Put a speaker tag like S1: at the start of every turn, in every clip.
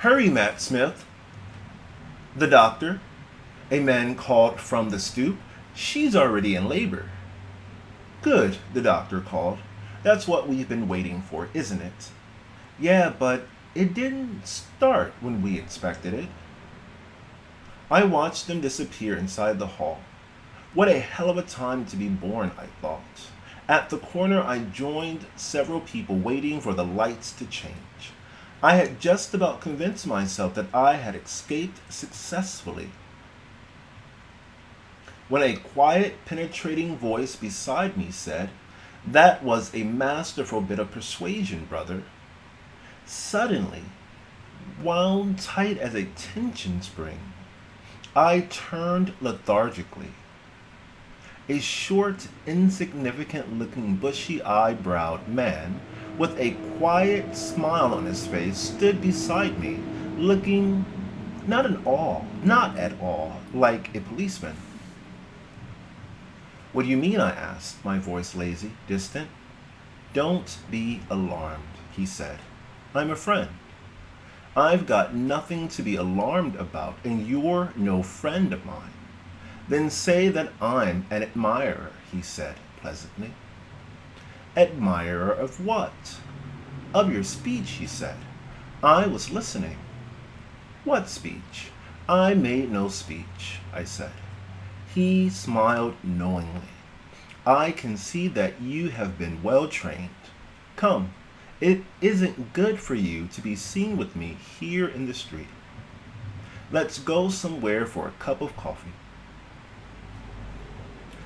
S1: Hurry, Matt Smith. The doctor, a man called from the stoop. She's already in labor. Good, the doctor called. That's what we've been waiting for, isn't it? Yeah, but it didn't start when we expected it. I watched them disappear inside the hall. What a hell of a time to be born, I thought. At the corner, I joined several people waiting for the lights to change. I had just about convinced myself that I had escaped successfully when a quiet, penetrating voice beside me said, "That was a masterful bit of persuasion, brother." Suddenly, wound tight as a tension spring, I turned lethargically. A short, insignificant looking, bushy eyed-browed man with a quiet smile on his face stood beside me, looking not at all like a policeman. What do you mean? I asked, my voice lazy, distant. Don't be alarmed, he said. I'm a friend. I've got nothing to be alarmed about, and you're no friend of mine. Then say that I'm an admirer, he said pleasantly. Admirer of what? Of your speech, he said. I was listening. What speech? I made no speech, I said. He smiled knowingly. I can see that you have been well trained. Come, it isn't good for you to be seen with me here in the street. Let's go somewhere for a cup of coffee.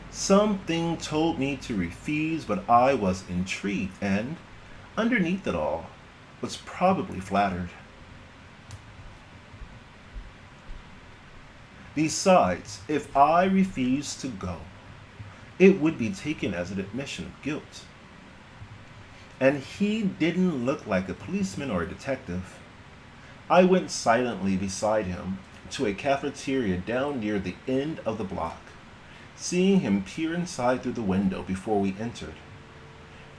S1: Something told me to refuse, but I was intrigued and, underneath it all, was probably flattered. Besides, if I refused to go, it would be taken as an admission of guilt. And he didn't look like a policeman or a detective. I went silently beside him to a cafeteria down near the end of the block, seeing him peer inside through the window before we entered.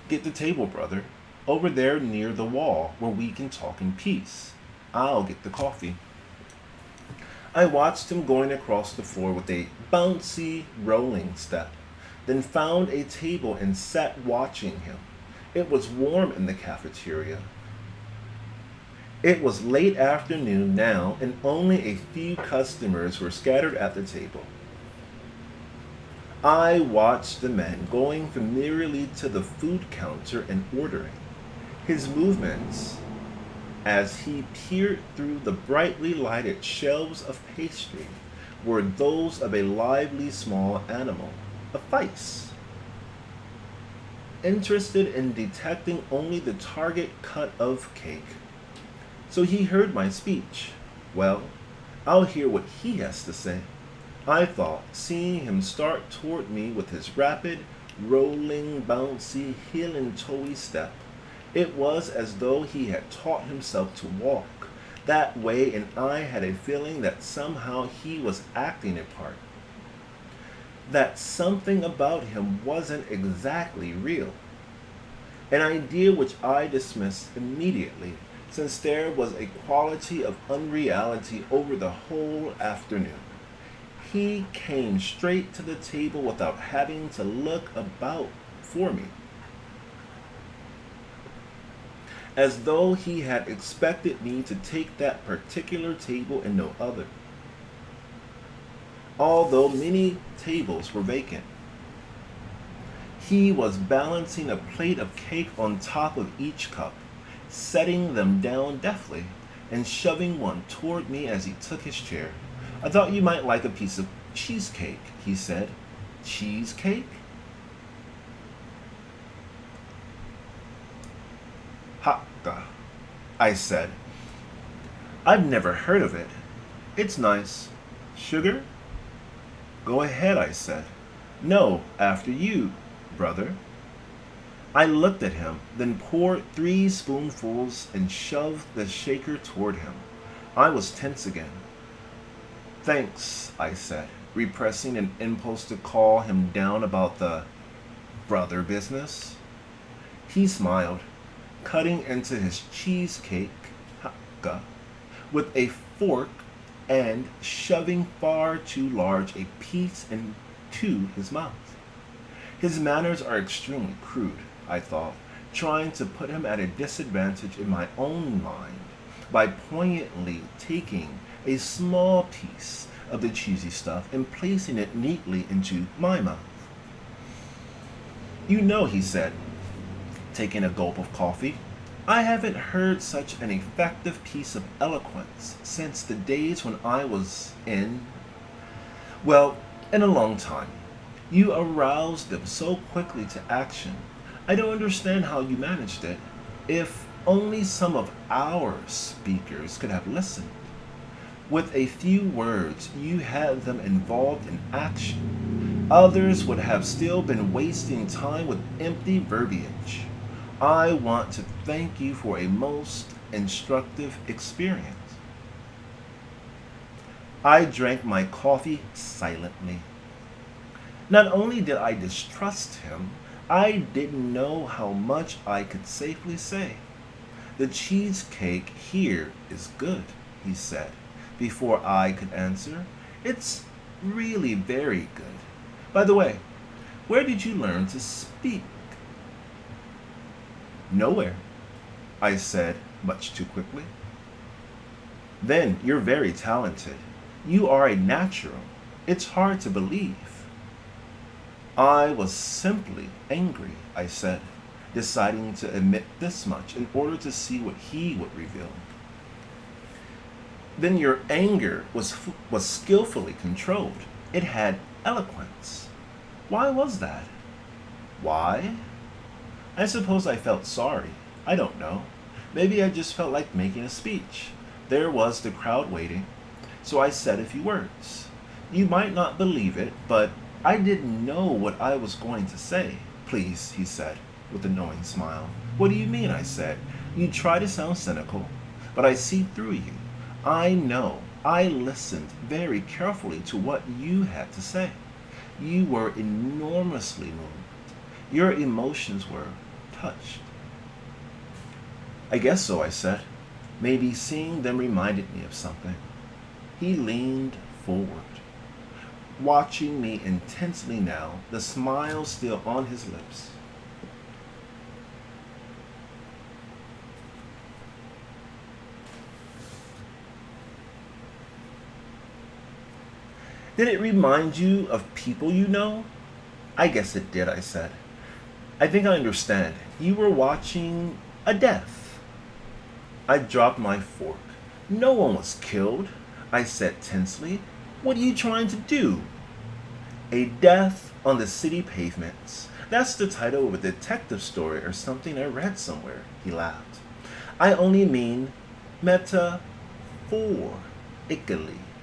S1: Get the table, brother, over there near the wall where we can talk in peace. I'll get the coffee. I watched him going across the floor with a bouncy, rolling step, then found a table and sat watching him. It was warm in the cafeteria. It was late afternoon now, and only a few customers were scattered at the table. I watched the man going familiarly to the food counter and ordering. His movements, as he peered through the brightly lighted shelves of pastry, were those of a lively small animal, a feis, interested in detecting only the target cut of cake. So he heard my speech. Well, I'll hear what he has to say, I thought, seeing him start toward me with his rapid, rolling, bouncy, heel and toey step. It was as though he had taught himself to walk that way, and I had a feeling that somehow he was acting a part. That something about him wasn't exactly real. An idea which I dismissed immediately, since there was a quality of unreality over the whole afternoon. He came straight to the table without having to look about for me, as though he had expected me to take that particular table and no other, although many tables were vacant. He was balancing a plate of cake on top of each cup, setting them down deftly, and shoving one toward me as he took his chair. I thought you might like a piece of cheesecake, he said. Cheesecake? Hakka, I said. I've never heard of it. It's nice. Sugar? Go ahead, I said. No, after you, brother. I looked at him, then poured 3 spoonfuls and shoved the shaker toward him. I was tense again. Thanks, I said, repressing an impulse to call him down about the brother business. He smiled, cutting into his cheesecake, hakka, with a fork and shoving far too large a piece into his mouth. His manners are extremely crude, I thought, trying to put him at a disadvantage in my own mind by poignantly taking a small piece of the cheesy stuff and placing it neatly into my mouth. You know, he said, taking a gulp of coffee, I haven't heard such an effective piece of eloquence since the days when I was well, in a long time. You aroused them so quickly to action. I don't understand how you managed it. If only some of our speakers could have listened. With a few words, you had them involved in action. Others would have still been wasting time with empty verbiage. I want to thank you for a most instructive experience. I drank my coffee silently. Not only did I distrust him, I didn't know how much I could safely say. The cheesecake here is good, he said, before I could answer. It's really very good. By the way, where did you learn to speak? Nowhere, I said, much too quickly. Then you're very talented. You are a natural. It's hard to believe. I was simply angry, I said, deciding to admit this much in order to see what he would reveal. Then your anger was skillfully controlled. It had eloquence. Why was that? Why? I suppose I felt sorry. I don't know. Maybe I just felt like making a speech. There was the crowd waiting, so I said a few words. You might not believe it, but I didn't know what I was going to say. Please, he said, with a knowing smile. What do you mean, I said. You try to sound cynical, but I see through you. I know. I listened very carefully to what you had to say. You were enormously moved. Your emotions were touched. I guess so, I said. Maybe seeing them reminded me of something. He leaned forward, watching me intensely now, the smile still on his lips. Did it remind you of people you know? I guess it did, I said. I think I understand. You were watching a death. I dropped my fork. No one was killed, I said tensely. What are you trying to do? A death on the city pavements. That's the title of a detective story or something I read somewhere, he laughed. I only mean metaphorically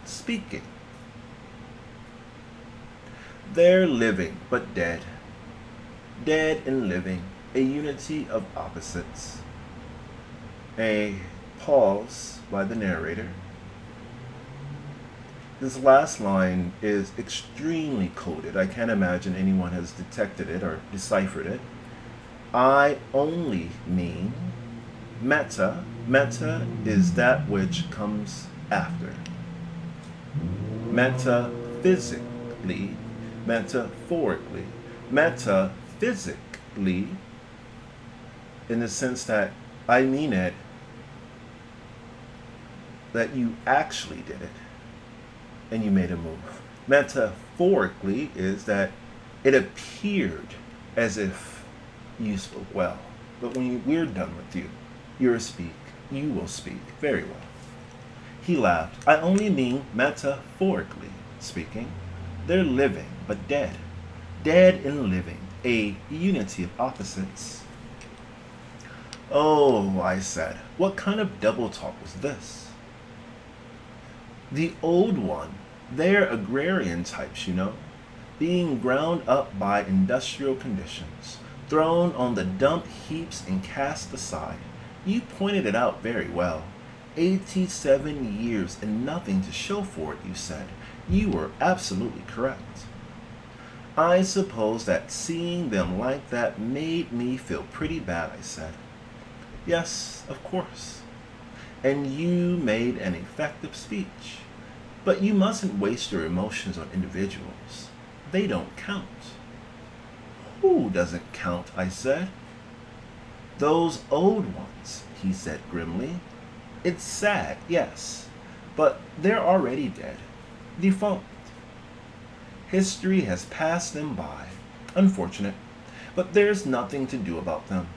S1: speaking. They're living, but dead. Dead and living, a unity of opposites. A pause by the narrator. This last line is extremely coded. I can't imagine anyone has detected it or deciphered it. I only mean meta. Meta is that which comes after. Metaphysically, metaphorically, metaphysically, in the sense that I mean it, that you actually did it and you made a move. Metaphorically is that it appeared as if you spoke well, but when we're done with you, you will speak very well. He laughed. I only mean metaphorically speaking. They're living, but dead. Dead and living, a unity of opposites. Oh, I said, what kind of double talk was this? The old one, they're agrarian types, you know, being ground up by industrial conditions, thrown on the dump heaps and cast aside. You pointed it out very well. 87 years and nothing to show for it, you said. You were absolutely correct. I suppose that seeing them like that made me feel pretty bad, I said. Yes, of course. and you made an effective speech. But you mustn't waste your emotions on individuals. They don't count. Who doesn't count? I said. Those old ones, he said grimly. It's sad, yes, but they're already dead, defunct. History has passed them by. Unfortunate, but there's nothing to do about them.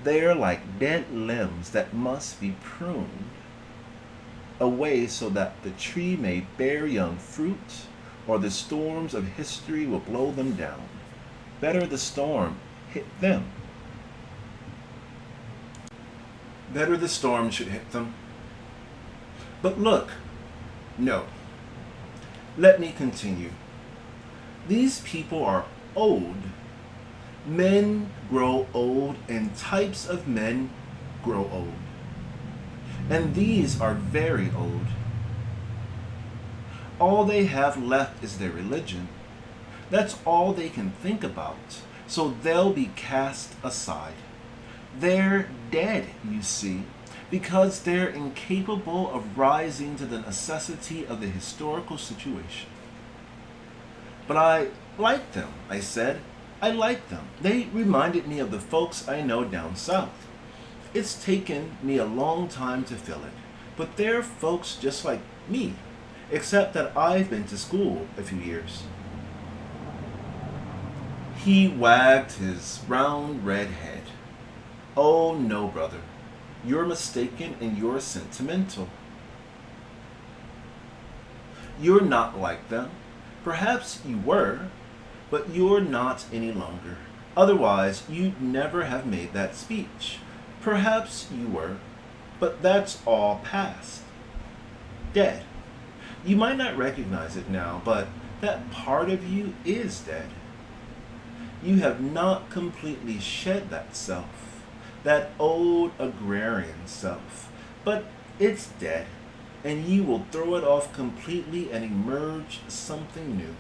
S1: They're like dead limbs that must be pruned away so that the tree may bear young fruit, or the storms of history will blow them down. Better the storm hit them. Better the storm should hit them. But look, no. Let me continue. These people are old. Men grow old, and types of men grow old. And these are very old. All they have left is their religion. That's all they can think about, so they'll be cast aside. They're dead, you see, because they're incapable of rising to the necessity of the historical situation. But I like them, I said. I like them. They reminded me of the folks I know down south. It's taken me a long time to feel it, but they're folks just like me, except that I've been to school a few years. He wagged his round red head. Oh no, brother. You're mistaken and you're sentimental. You're not like them. Perhaps you were, but you're not any longer. Otherwise, you'd never have made that speech. Perhaps you were, but that's all past. Dead. You might not recognize it now, but that part of you is dead. You have not completely shed that self, that old agrarian self, but it's dead, and you will throw it off completely and emerge something new.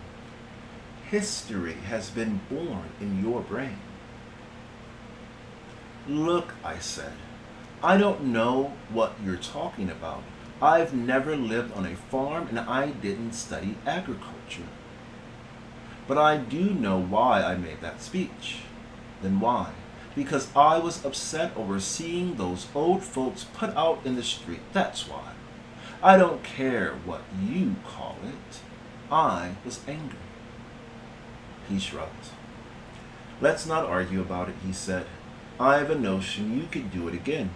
S1: History has been born in your brain. Look, I said, I don't know what you're talking about. I've never lived on a farm and I didn't study agriculture. But I do know why I made that speech. Then why? Because I was upset over seeing those old folks put out in the street. That's why. I don't care what you call it. I was angry. He shrugged. Let's not argue about it, he said. I have a notion you could do it again.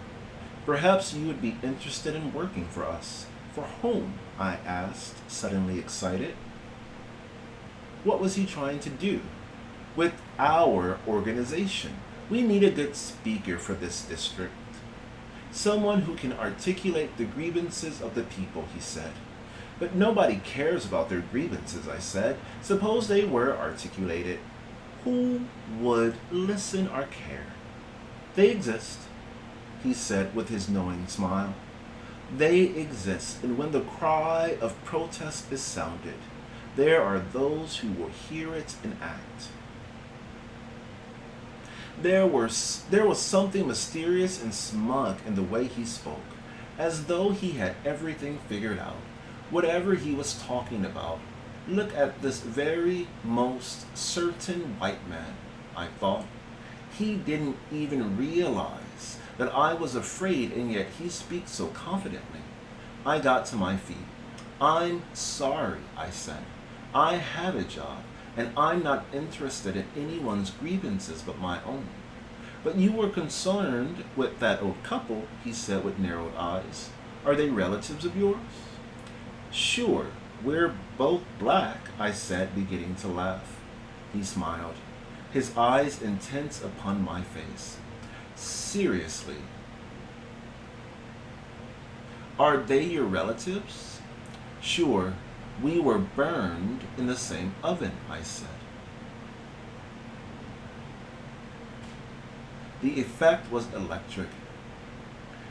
S1: Perhaps you would be interested in working for us. For whom? I asked, suddenly excited. What was he trying to do? With our organization. We need a good speaker for this district. Someone who can articulate the grievances of the people, he said. But nobody cares about their grievances, I said. Suppose they were articulated. Who would listen or care? They exist, he said with his knowing smile. They exist, and when the cry of protest is sounded, there are those who will hear it and act. There was something mysterious and smug in the way he spoke, as though he had everything figured out, whatever he was talking about. Look at this very most certain white man, I thought. He didn't even realize that I was afraid, and yet he speaks so confidently. I got to my feet. I'm sorry, I said. I have a job, and I'm not interested in anyone's grievances but my own. But you were concerned with that old couple, he said with narrowed eyes. Are they relatives of yours? Sure, we're both black, I said, beginning to laugh. He smiled, his eyes intense upon my face. Seriously, are they your relatives? Sure, we were burned in the same oven, I said. The effect was electric.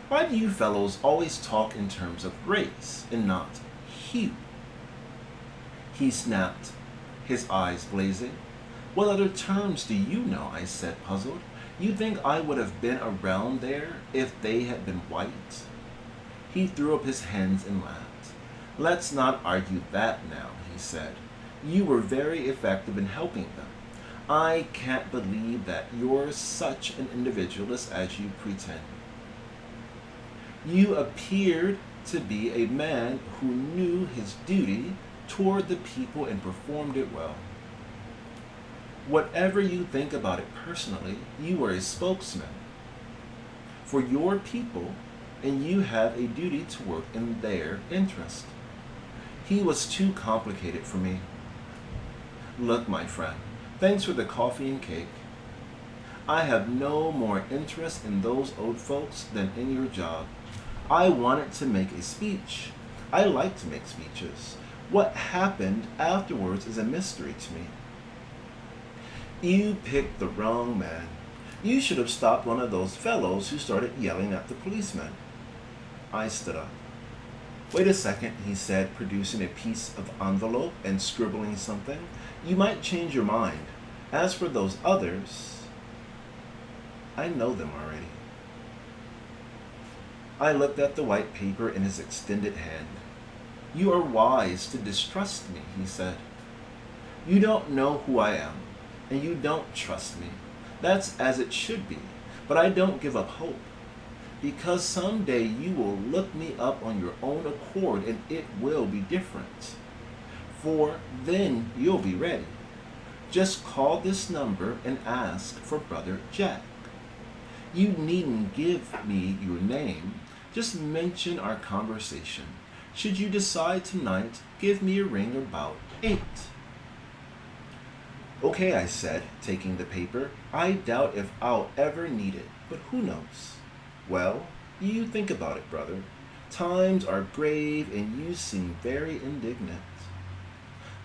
S1: Why do you fellows always talk in terms of race and not hue? He snapped, his eyes blazing. What other terms do you know? I said, puzzled. You think I would have been around there if they had been white? He threw up his hands and laughed. "Let's not argue that now," he said. "You were very effective in helping them. I can't believe that you're such an individualist as you pretend. You appeared to be a man who knew his duty toward the people and performed it well. Whatever you think about it personally, you are a spokesman for your people, and you have a duty to work in their interest. He was too complicated for me. Look, my friend, thanks for the coffee and cake. I have no more interest in those old folks than in your job. I wanted to make a speech. I like to make speeches. What happened afterwards is a mystery to me. You picked the wrong man. You should have stopped one of those fellows who started yelling at the policeman." I stood up. "Wait a second," he said, producing a piece of envelope and scribbling something. "You might change your mind. As for those others, I know them already." I looked at the white paper in his extended hand. "You are wise to distrust me," he said. "You don't know who I am, and you don't trust me. That's as it should be, but I don't give up hope. Because someday you will look me up on your own accord, and it will be different. For then you'll be ready. Just call this number and ask for Brother Jack. You needn't give me your name. Just mention our conversation. Should you decide tonight, give me a ring about 8. "Okay," I said, taking the paper. "I doubt if I'll ever need it, but who knows?" "Well, you think about it, brother. Times are grave, and you seem very indignant."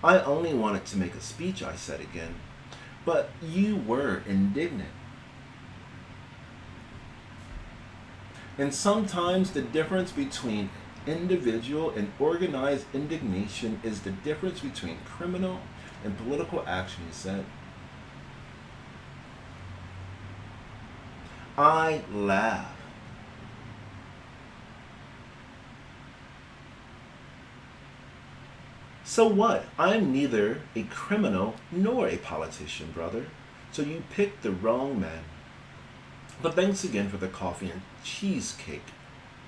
S1: "I only wanted to make a speech," I said again. "But you were indignant. And sometimes the difference between individual and organized indignation is the difference between criminal and political action," he said. I laughed. "So what? I'm neither a criminal nor a politician, brother. So you picked the wrong man. But thanks again for the coffee and cheesecake,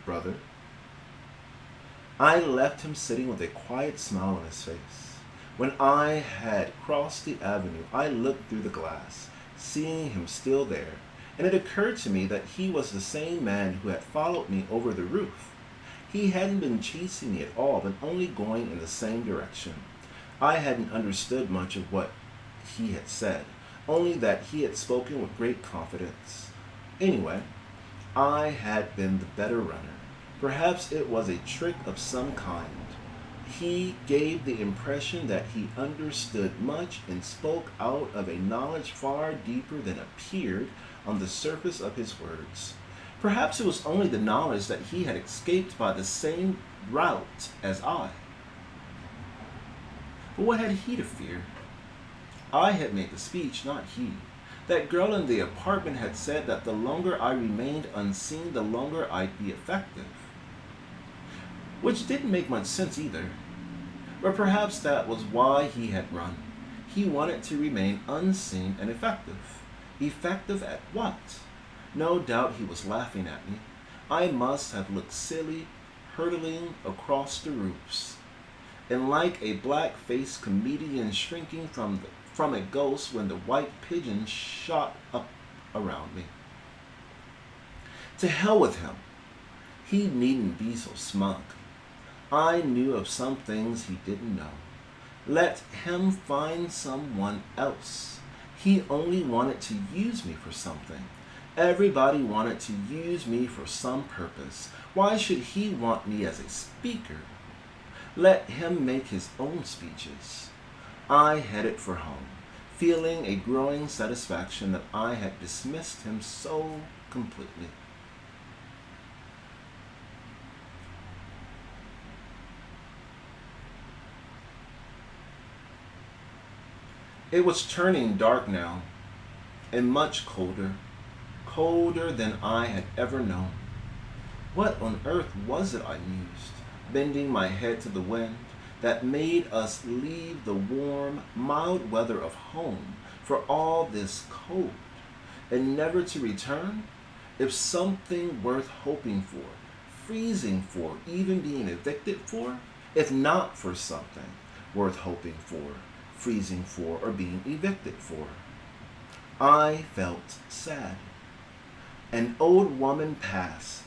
S1: brother." I left him sitting with a quiet smile on his face. When I had crossed the avenue, I looked through the glass, seeing him still there, and it occurred to me that he was the same man who had followed me over the roof. He hadn't been chasing me at all, but only going in the same direction. I hadn't understood much of what he had said, only that he had spoken with great confidence. Anyway, I had been the better runner. Perhaps it was a trick of some kind. He gave the impression that he understood much and spoke out of a knowledge far deeper than appeared on the surface of his words. Perhaps it was only the knowledge that he had escaped by the same route as I. But what had he to fear? I had made the speech, not he. That girl in the apartment had said that the longer I remained unseen, the longer I'd be effective. Which didn't make much sense either. But perhaps that was why he had run. He wanted to remain unseen and effective. Effective at what? No doubt he was laughing at me. I must have looked silly, hurtling across the roofs, and like a black-faced comedian shrinking from a ghost when the white pigeon shot up around me. To hell with him. He needn't be so smug. I knew of some things he didn't know. Let him find someone else. He only wanted to use me for something. Everybody wanted to use me for some purpose. Why should he want me as a speaker? Let him make his own speeches. I headed for home, feeling a growing satisfaction that I had dismissed him so completely. It was turning dark now, and much colder, colder than I had ever known. What on earth was it, I mused, bending my head to the wind, that made us leave the warm, mild weather of home for all this cold, and never to return? If something worth hoping for, freezing for, even being evicted for, if not for something worth hoping for, freezing for, or being evicted for. I felt sad. An old woman passed,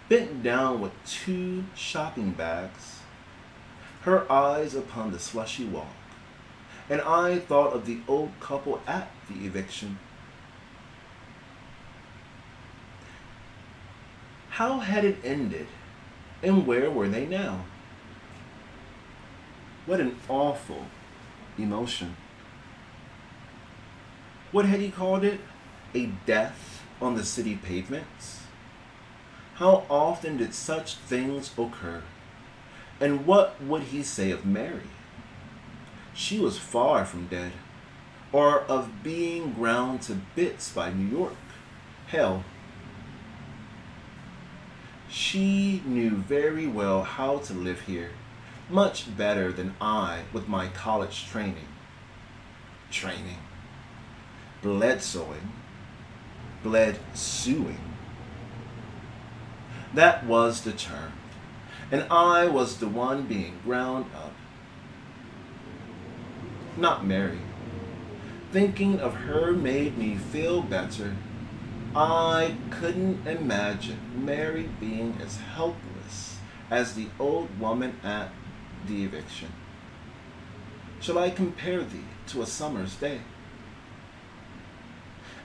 S1: bent down with 2 shopping bags, her eyes upon the slushy walk, and I thought of the old couple at the eviction. How had it ended, and where were they now? What an awful emotion. What had he called it? A death on the city pavements? How often did such things occur? And what would he say of Mary? She was far from dead, or of being ground to bits by New York. Hell, she knew very well how to live here, much better than I with my college training. Bled sewing. That was the term. And I was the one being ground up. Not Mary. Thinking of her made me feel better. I couldn't imagine Mary being as helpless as the old woman at the eviction. Shall I compare thee to a summer's day?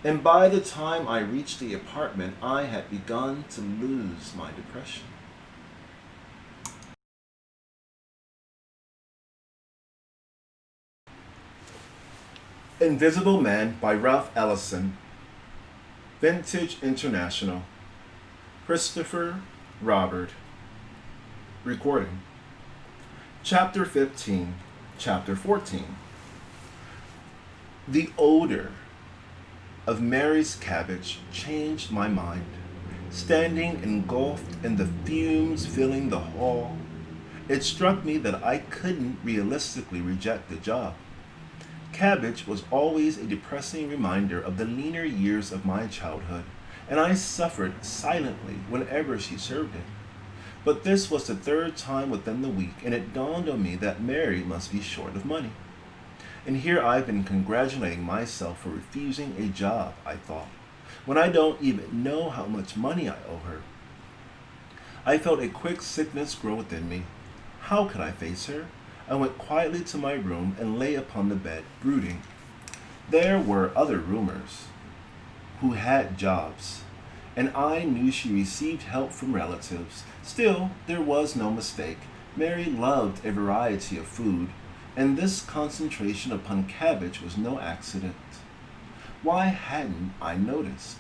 S1: And by the time I reached the apartment, I had begun to lose my depression. Invisible Man by Ralph Ellison. Vintage International. Christopher Robert. Recording. Chapter 15. Chapter 14. The odor of Mary's cabbage changed my mind. Standing engulfed in the fumes filling the hall, it struck me that I couldn't realistically reject the job. Cabbage was always a depressing reminder of the leaner years of my childhood, and I suffered silently whenever she served it. But this was the 3rd time within the week, and it dawned on me that Mary must be short of money. And here I've been congratulating myself for refusing a job, I thought, when I don't even know how much money I owe her. I felt a quick sickness grow within me. How could I face her? I went quietly to my room and lay upon the bed, brooding. There were other roomers who had jobs, and I knew she received help from relatives. Still, there was no mistake. Mary loved a variety of food, and this concentration upon cabbage was no accident. Why hadn't I noticed?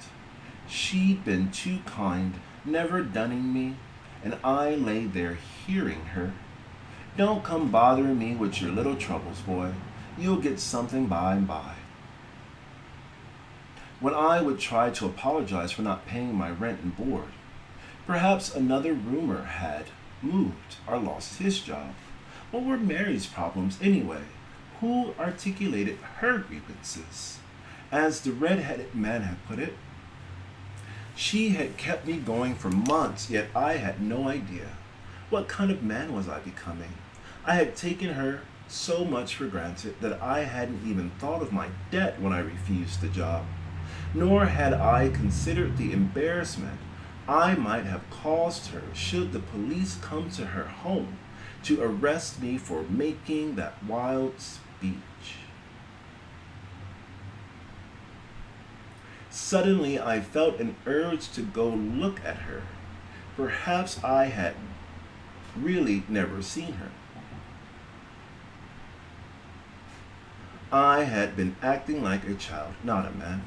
S1: She'd been too kind, never dunning me, and I lay there hearing her. Don't come bothering me with your little troubles, boy. You'll get something by and by. When I would try to apologize for not paying my rent and board, perhaps another roomer had moved or lost his job. What were Mary's problems anyway? Who articulated her grievances? As the red-headed man had put it, she had kept me going for months, yet I had no idea. What kind of man was I becoming? I had taken her so much for granted that I hadn't even thought of my debt when I refused the job. Nor had I considered the embarrassment I might have caused her should the police come to her home to arrest me for making that wild speech. Suddenly I felt an urge to go look at her. Perhaps I had really never seen her. I had been acting like a child, not a man.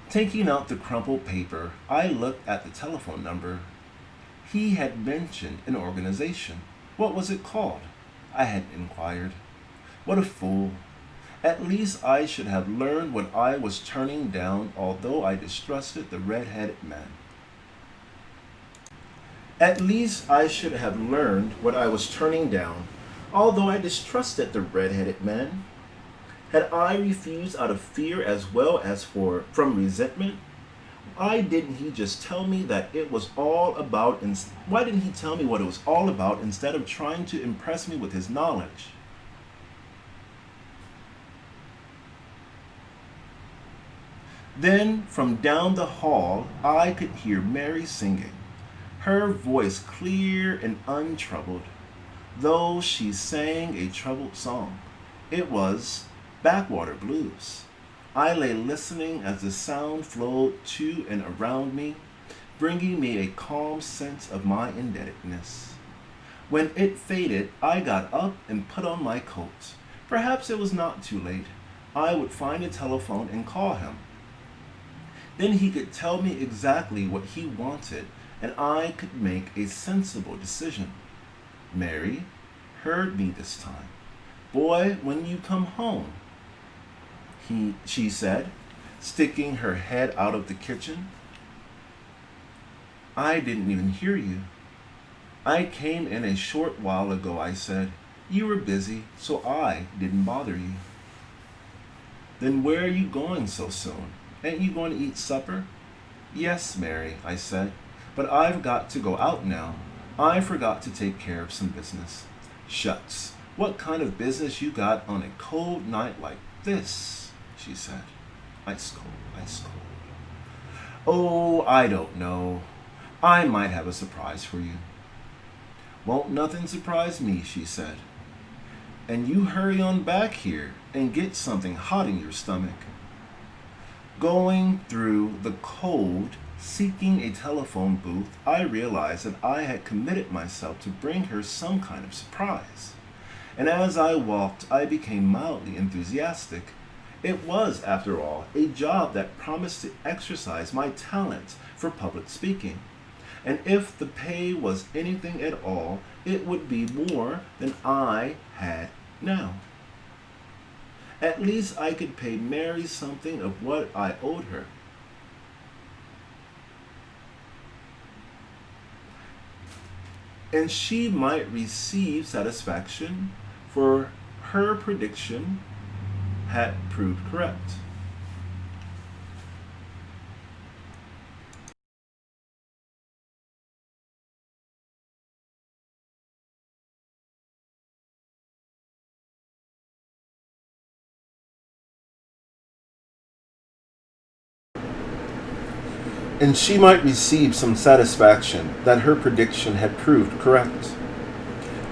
S1: Taking out the crumpled paper, I looked at the telephone number. He had mentioned an organization. What was it called? I had inquired. What a fool. At least I should have learned what I was turning down, although I distrusted the red-headed man. At least I should have learned what I was turning down, although I distrusted the red-headed man. Had I refused out of fear as well as from resentment? Why didn't he just tell me that it was all about? Why didn't he tell me what it was all about instead of trying to impress me with his knowledge? Then, from down the hall, I could hear Mary singing, her voice clear and untroubled, though she sang a troubled song. It was Backwater Blues. I lay listening as the sound flowed to and around me, bringing me a calm sense of my indebtedness. When it faded, I got up and put on my coat. Perhaps it was not too late. I would find a telephone and call him. Then he could tell me exactly what he wanted, and I could make a sensible decision. Mary heard me this time. "Boy, when you come home," she said, sticking her head out of the kitchen. "I didn't even hear you." "I came in a short while ago," I said. "You were busy, so I didn't bother you." "Then where are you going so soon? Ain't you going to eat supper?" "Yes, Mary," I said, "but I've got to go out now. I forgot to take care of some business." "Shucks, what kind of business you got on a cold night like this?" she said. Ice cold, ice cold. "Oh, I don't know. I might have a surprise for you." "Won't nothing surprise me," she said. "And you hurry on back here and get something hot in your stomach." Going through the cold, seeking a telephone booth, I realized that I had committed myself to bring her some kind of surprise. And as I walked, I became mildly enthusiastic. It was, after all, a job that promised to exercise my talent for public speaking. And if the pay was anything at all, it would be more than I had now. At least I could pay Mary something of what I owed her. And she might receive satisfaction, for her prediction had proved correct. And she might receive some satisfaction that her prediction had proved correct.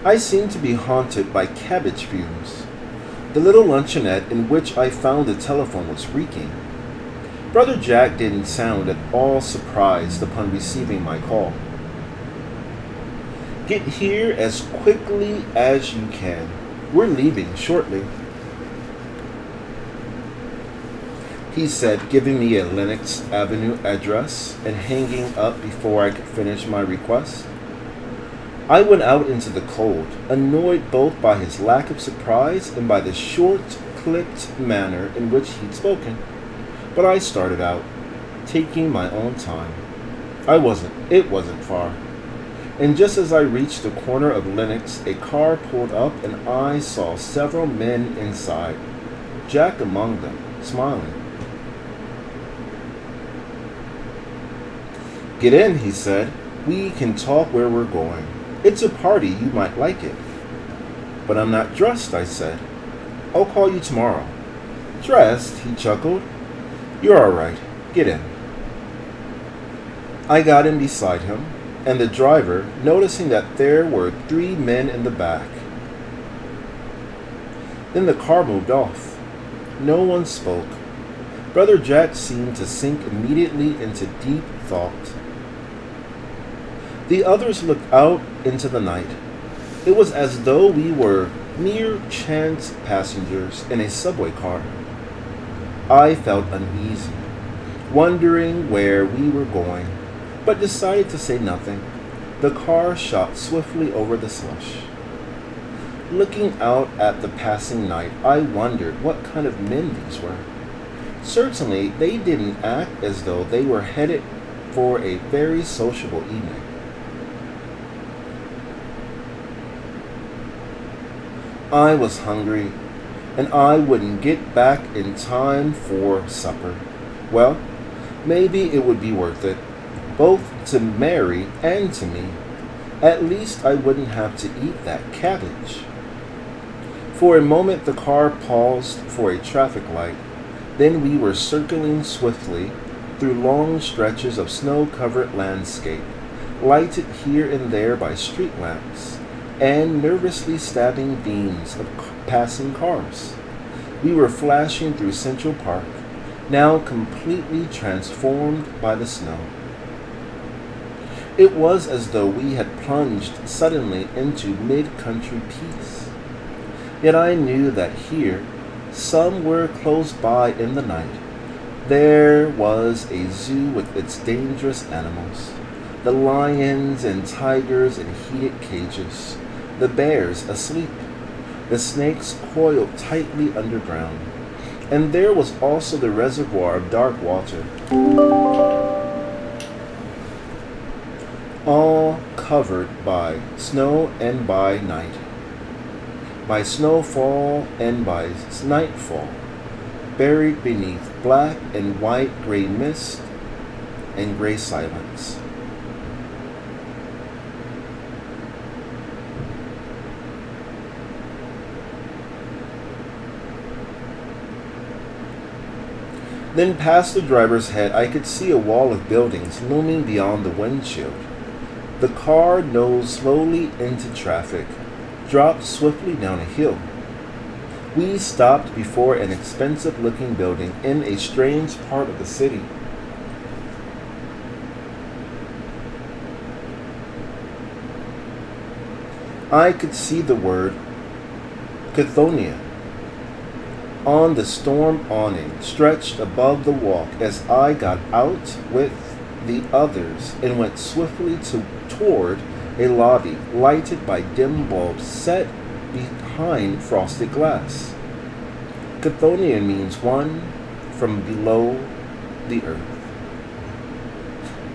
S1: I seemed to be haunted by cabbage fumes. The little luncheonette in which I found the telephone was reeking. Brother Jack didn't sound at all surprised upon receiving my call. "Get here as quickly as you can. We're leaving shortly," he said, giving me a Lenox Avenue address and hanging up before I could finish my request. I went out into the cold, annoyed both by his lack of surprise and by the short, clipped manner in which he'd spoken. But I started out, taking my own time. It wasn't far. And just as I reached the corner of Lenox, a car pulled up and I saw several men inside, Jack among them, smiling. "Get in," he said. "We can talk where we're going. It's a party, you might like it." "But I'm not dressed," I said. "I'll call you tomorrow." "Dressed?" he chuckled. "You're all right. Get in." I got in beside him, and the driver, noticing that there were 3 men in the back. Then the car moved off. No one spoke. Brother Jack seemed to sink immediately into deep thought. The others looked out into the night. It was as though we were mere chance passengers in a subway car. I felt uneasy, wondering where we were going, but decided to say nothing. The car shot swiftly over the slush. Looking out at the passing night, I wondered what kind of men these were. Certainly, they didn't act as though they were headed for a very sociable evening. I was hungry, and I wouldn't get back in time for supper. Well, maybe it would be worth it, both to Mary and to me. At least I wouldn't have to eat that cabbage. For a moment, the car paused for a traffic light. Then we were circling swiftly through long stretches of snow-covered landscape, lighted here and there by street lamps and nervously stabbing beams of passing cars. We were flashing through Central Park, now completely transformed by the snow. It was as though we had plunged suddenly into mid-country peace. Yet I knew that here, somewhere close by in the night, there was a zoo with its dangerous animals, the lions and tigers in heated cages, the bears asleep, the snakes coiled tightly underground, and there was also the reservoir of dark water, all covered by snow and by night, by snowfall and by nightfall, buried beneath black and white gray mist and gray silence. Then past the driver's head, I could see a wall of buildings looming beyond the windshield. The car nosed slowly into traffic, dropped swiftly down a hill. We stopped before an expensive-looking building in a strange part of the city. I could see the word Chthonian on the storm awning stretched above the walk as I got out with the others and went swiftly toward a lobby lighted by dim bulbs set behind frosted glass. Chthonian means one from below the earth.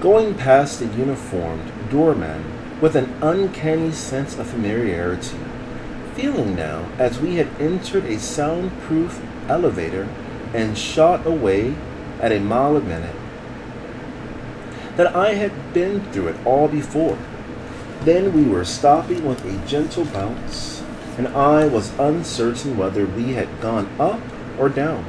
S1: Going past the uniformed doorman with an uncanny sense of familiarity, feeling now, as we had entered a soundproof elevator and shot away at a mile a minute, that I had been through it all before. Then we were stopping with a gentle bounce, and I was uncertain whether we had gone up or down.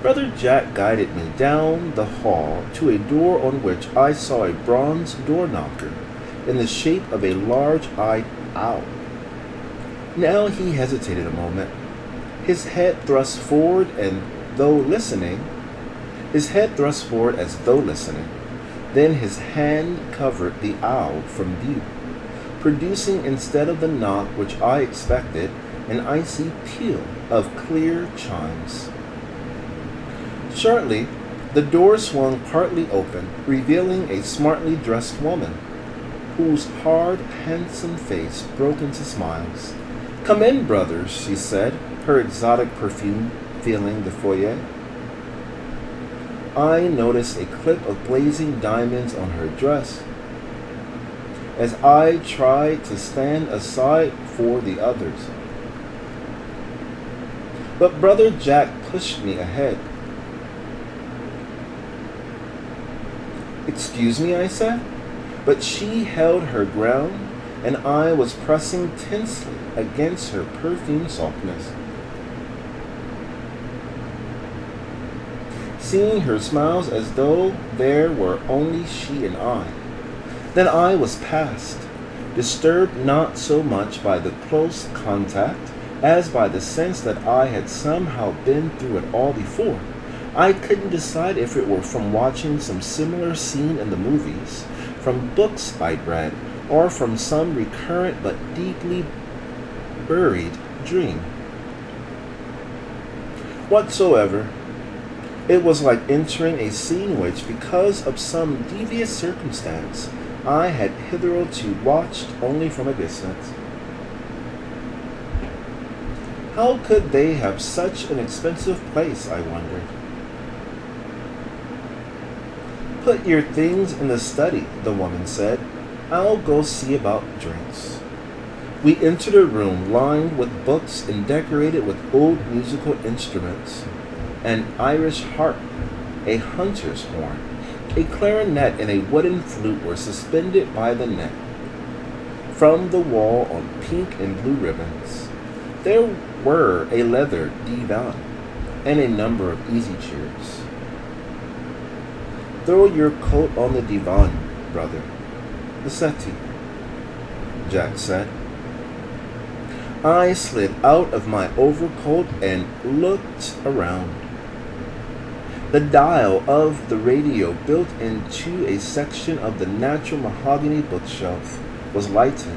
S1: Brother Jack guided me down the hall to a door on which I saw a bronze door knocker in the shape of a large-eyed owl. Now he hesitated a moment, his head thrust forward as though listening. Then his hand covered the owl from view, producing instead of the knock which I expected, an icy peal of clear chimes. Shortly, the door swung partly open, revealing a smartly dressed woman, whose hard, handsome face broke into smiles. "Come in, brothers," she said, her exotic perfume filling the foyer. I noticed a clip of blazing diamonds on her dress. As I tried to stand aside for the others, but Brother Jack pushed me ahead. "Excuse me," I said, but she held her ground, and I was pressing tensely against her perfumed softness. Seeing her smiles as though there were only she and I. Then I was past, disturbed not so much by the close contact as by the sense that I had somehow been through it all before. I couldn't decide if it were from watching some similar scene in the movies, from books I'd read, or from some recurrent but deeply buried dream. Whatsoever, it was like entering a scene which, because of some devious circumstance, I had hitherto watched only from a distance. How could they have such an expensive place, I wondered. Put your things in the study, the woman said. I'll go see about drinks. We entered a room lined with books and decorated with old musical instruments. An Irish harp, a hunter's horn, a clarinet, and a wooden flute were suspended by the neck from the wall on pink and blue ribbons. There were a leather divan and a number of easy chairs. Throw your coat on the divan, brother. The settee, Jack said. I slid out of my overcoat and looked around. The dial of the radio built into a section of the natural mahogany bookshelf was lighted,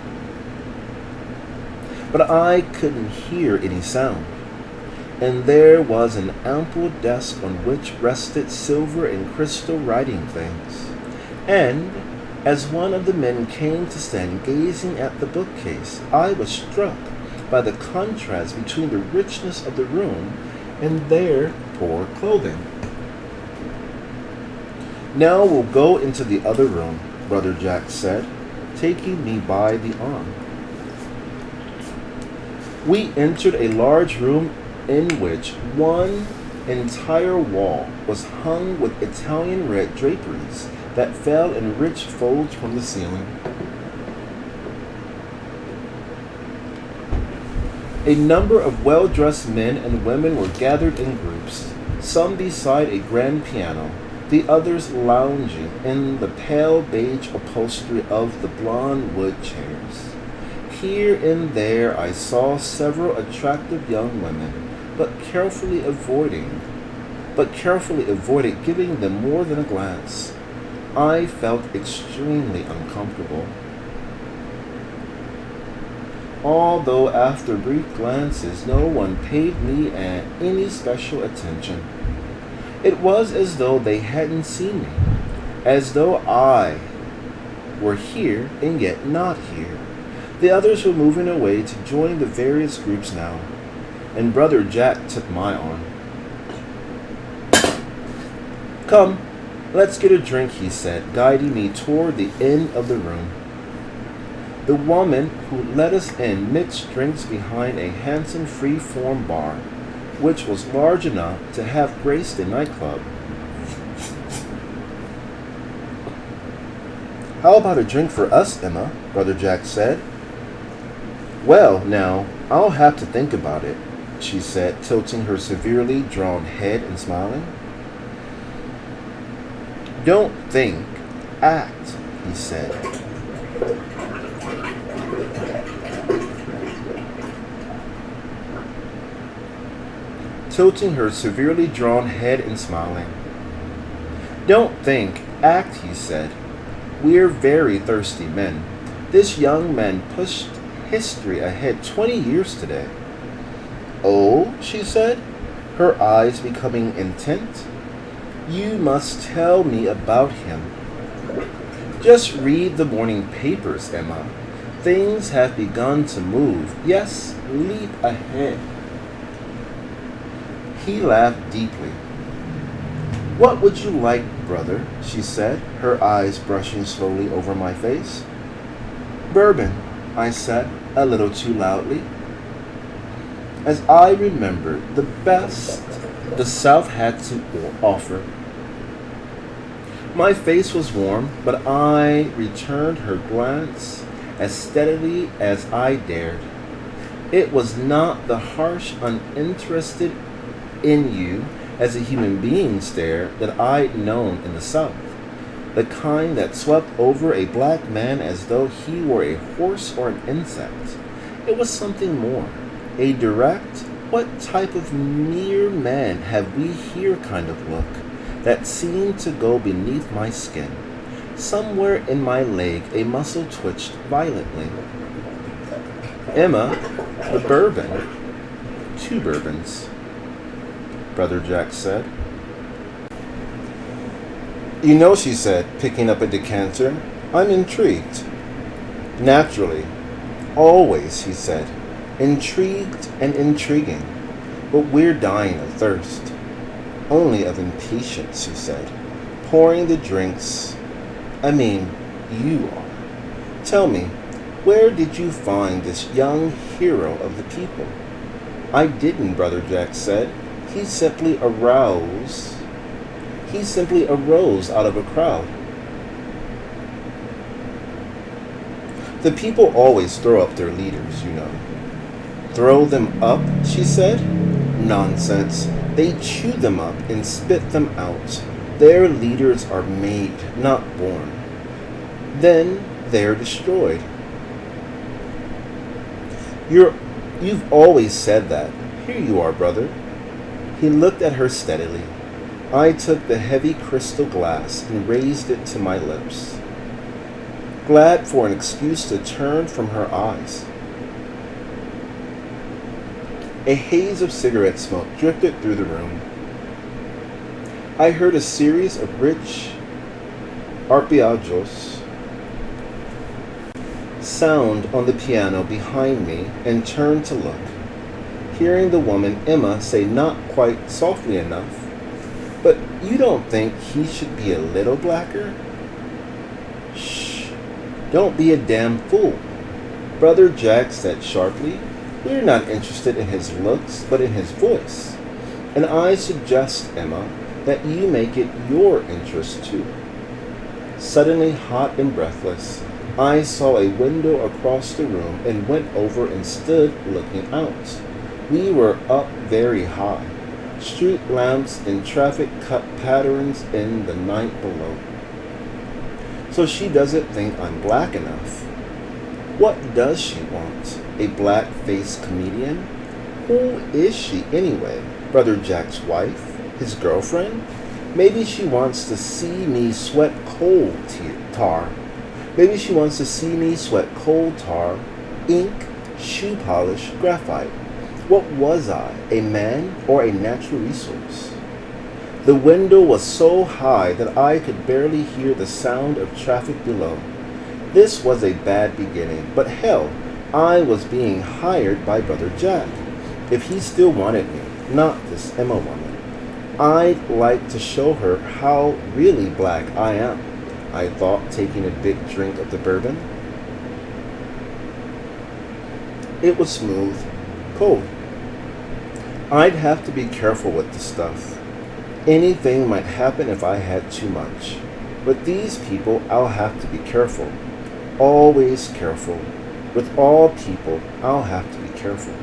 S1: but I couldn't hear any sound. And there was an ample desk on which rested silver and crystal writing things. And as one of the men came to stand gazing at the bookcase, I was struck by the contrast between the richness of the room and their poor clothing. Now we'll go into the other room, Brother Jack said, taking me by the arm. We entered a large room in which one entire wall was hung with Italian red draperies that fell in rich folds from the ceiling. A number of well-dressed men and women were gathered in groups, some beside a grand piano, the others lounging in the pale beige upholstery of the blonde wood chairs. Here and there I saw several attractive young women, but carefully avoided giving them more than a glance. I felt extremely uncomfortable. Although after brief glances no one paid me any special attention. It was as though they hadn't seen me, as though I were here and yet not here. The others were moving away to join the various groups now, and Brother Jack took my arm. Come, let's get a drink, he said, guiding me toward the end of the room. The woman who let us in mixed drinks behind a handsome free-form bar, which was large enough to have graced a nightclub. How about a drink for us, Emma? Brother Jack said. Well, now, I'll have to think about it, she said, tilting her severely drawn head and smiling. Don't think, act, he said. Tilting her severely drawn head and smiling. Don't think, act, he said. We're very thirsty men. This young man pushed history ahead 20 years today. Oh, she said, her eyes becoming intent. You must tell me about him. Just read the morning papers, Emma. Things have begun to move. Yes, leap ahead. He laughed deeply. What would you like, brother? She said, her eyes brushing slowly over my face. Bourbon, I said, a little too loudly. As I remembered the best the South had to offer. My face was warm, but I returned her glance as steadily as I dared. It was not the harsh, uninterested in you as a human being stare that I'd known in the South, the kind that swept over a black man as though he were a horse or an insect. It was something more, a direct, what type of mere man have we here kind of look that seemed to go beneath my skin. Somewhere in my leg a muscle twitched violently. Emma, the bourbon. 2 bourbons, Brother Jack said. You know, she said, picking up a decanter, I'm intrigued. Naturally. Always, he said. intrigued and intriguing, but we're dying of thirst. Only of impatience, she said, pouring the drinks. I mean, you are. Tell me, where did you find this young hero of the people? I didn't, Brother Jack said. He simply arose out of a crowd. The people always throw up their leaders, you know. Throw them up, she said. Nonsense. They chew them up and spit them out. Their leaders are made, not born. Then they're destroyed. You've always said that. Here you are, brother. He looked at her steadily. I took the heavy crystal glass and raised it to my lips, glad for an excuse to turn from her eyes. A haze of cigarette smoke drifted through the room. I heard a series of rich arpeggios sound on the piano behind me and turned to look, hearing the woman Emma say not quite softly enough, "But you don't think he should be a little blacker?" "Shh, don't be a damn fool," Brother Jack said sharply. "We're not interested in his looks, but in his voice. And I suggest, Emma, that you make it your interest too." Suddenly hot and breathless, I saw a window across the room and went over and stood looking out. We were up very high. Street lamps and traffic cut patterns in the night below. So she doesn't think I'm black enough. What does she want? A black-faced comedian? Who is she anyway? Brother Jack's wife? His girlfriend? Maybe she wants to see me sweat coal tar. Maybe she wants to see me sweat coal tar, ink, shoe polish, graphite. What was I, a man or a natural resource? The window was so high that I could barely hear the sound of traffic below. This was a bad beginning, but hell, I was being hired by Brother Jack. If he still wanted me, not this Emma woman, I'd like to show her how really black I am, I thought, taking a big drink of the bourbon. It was smooth, cold. I'd have to be careful with the stuff. Anything might happen if I had too much. With these people, I'll have to be careful. Always careful. With all people, I'll have to be careful.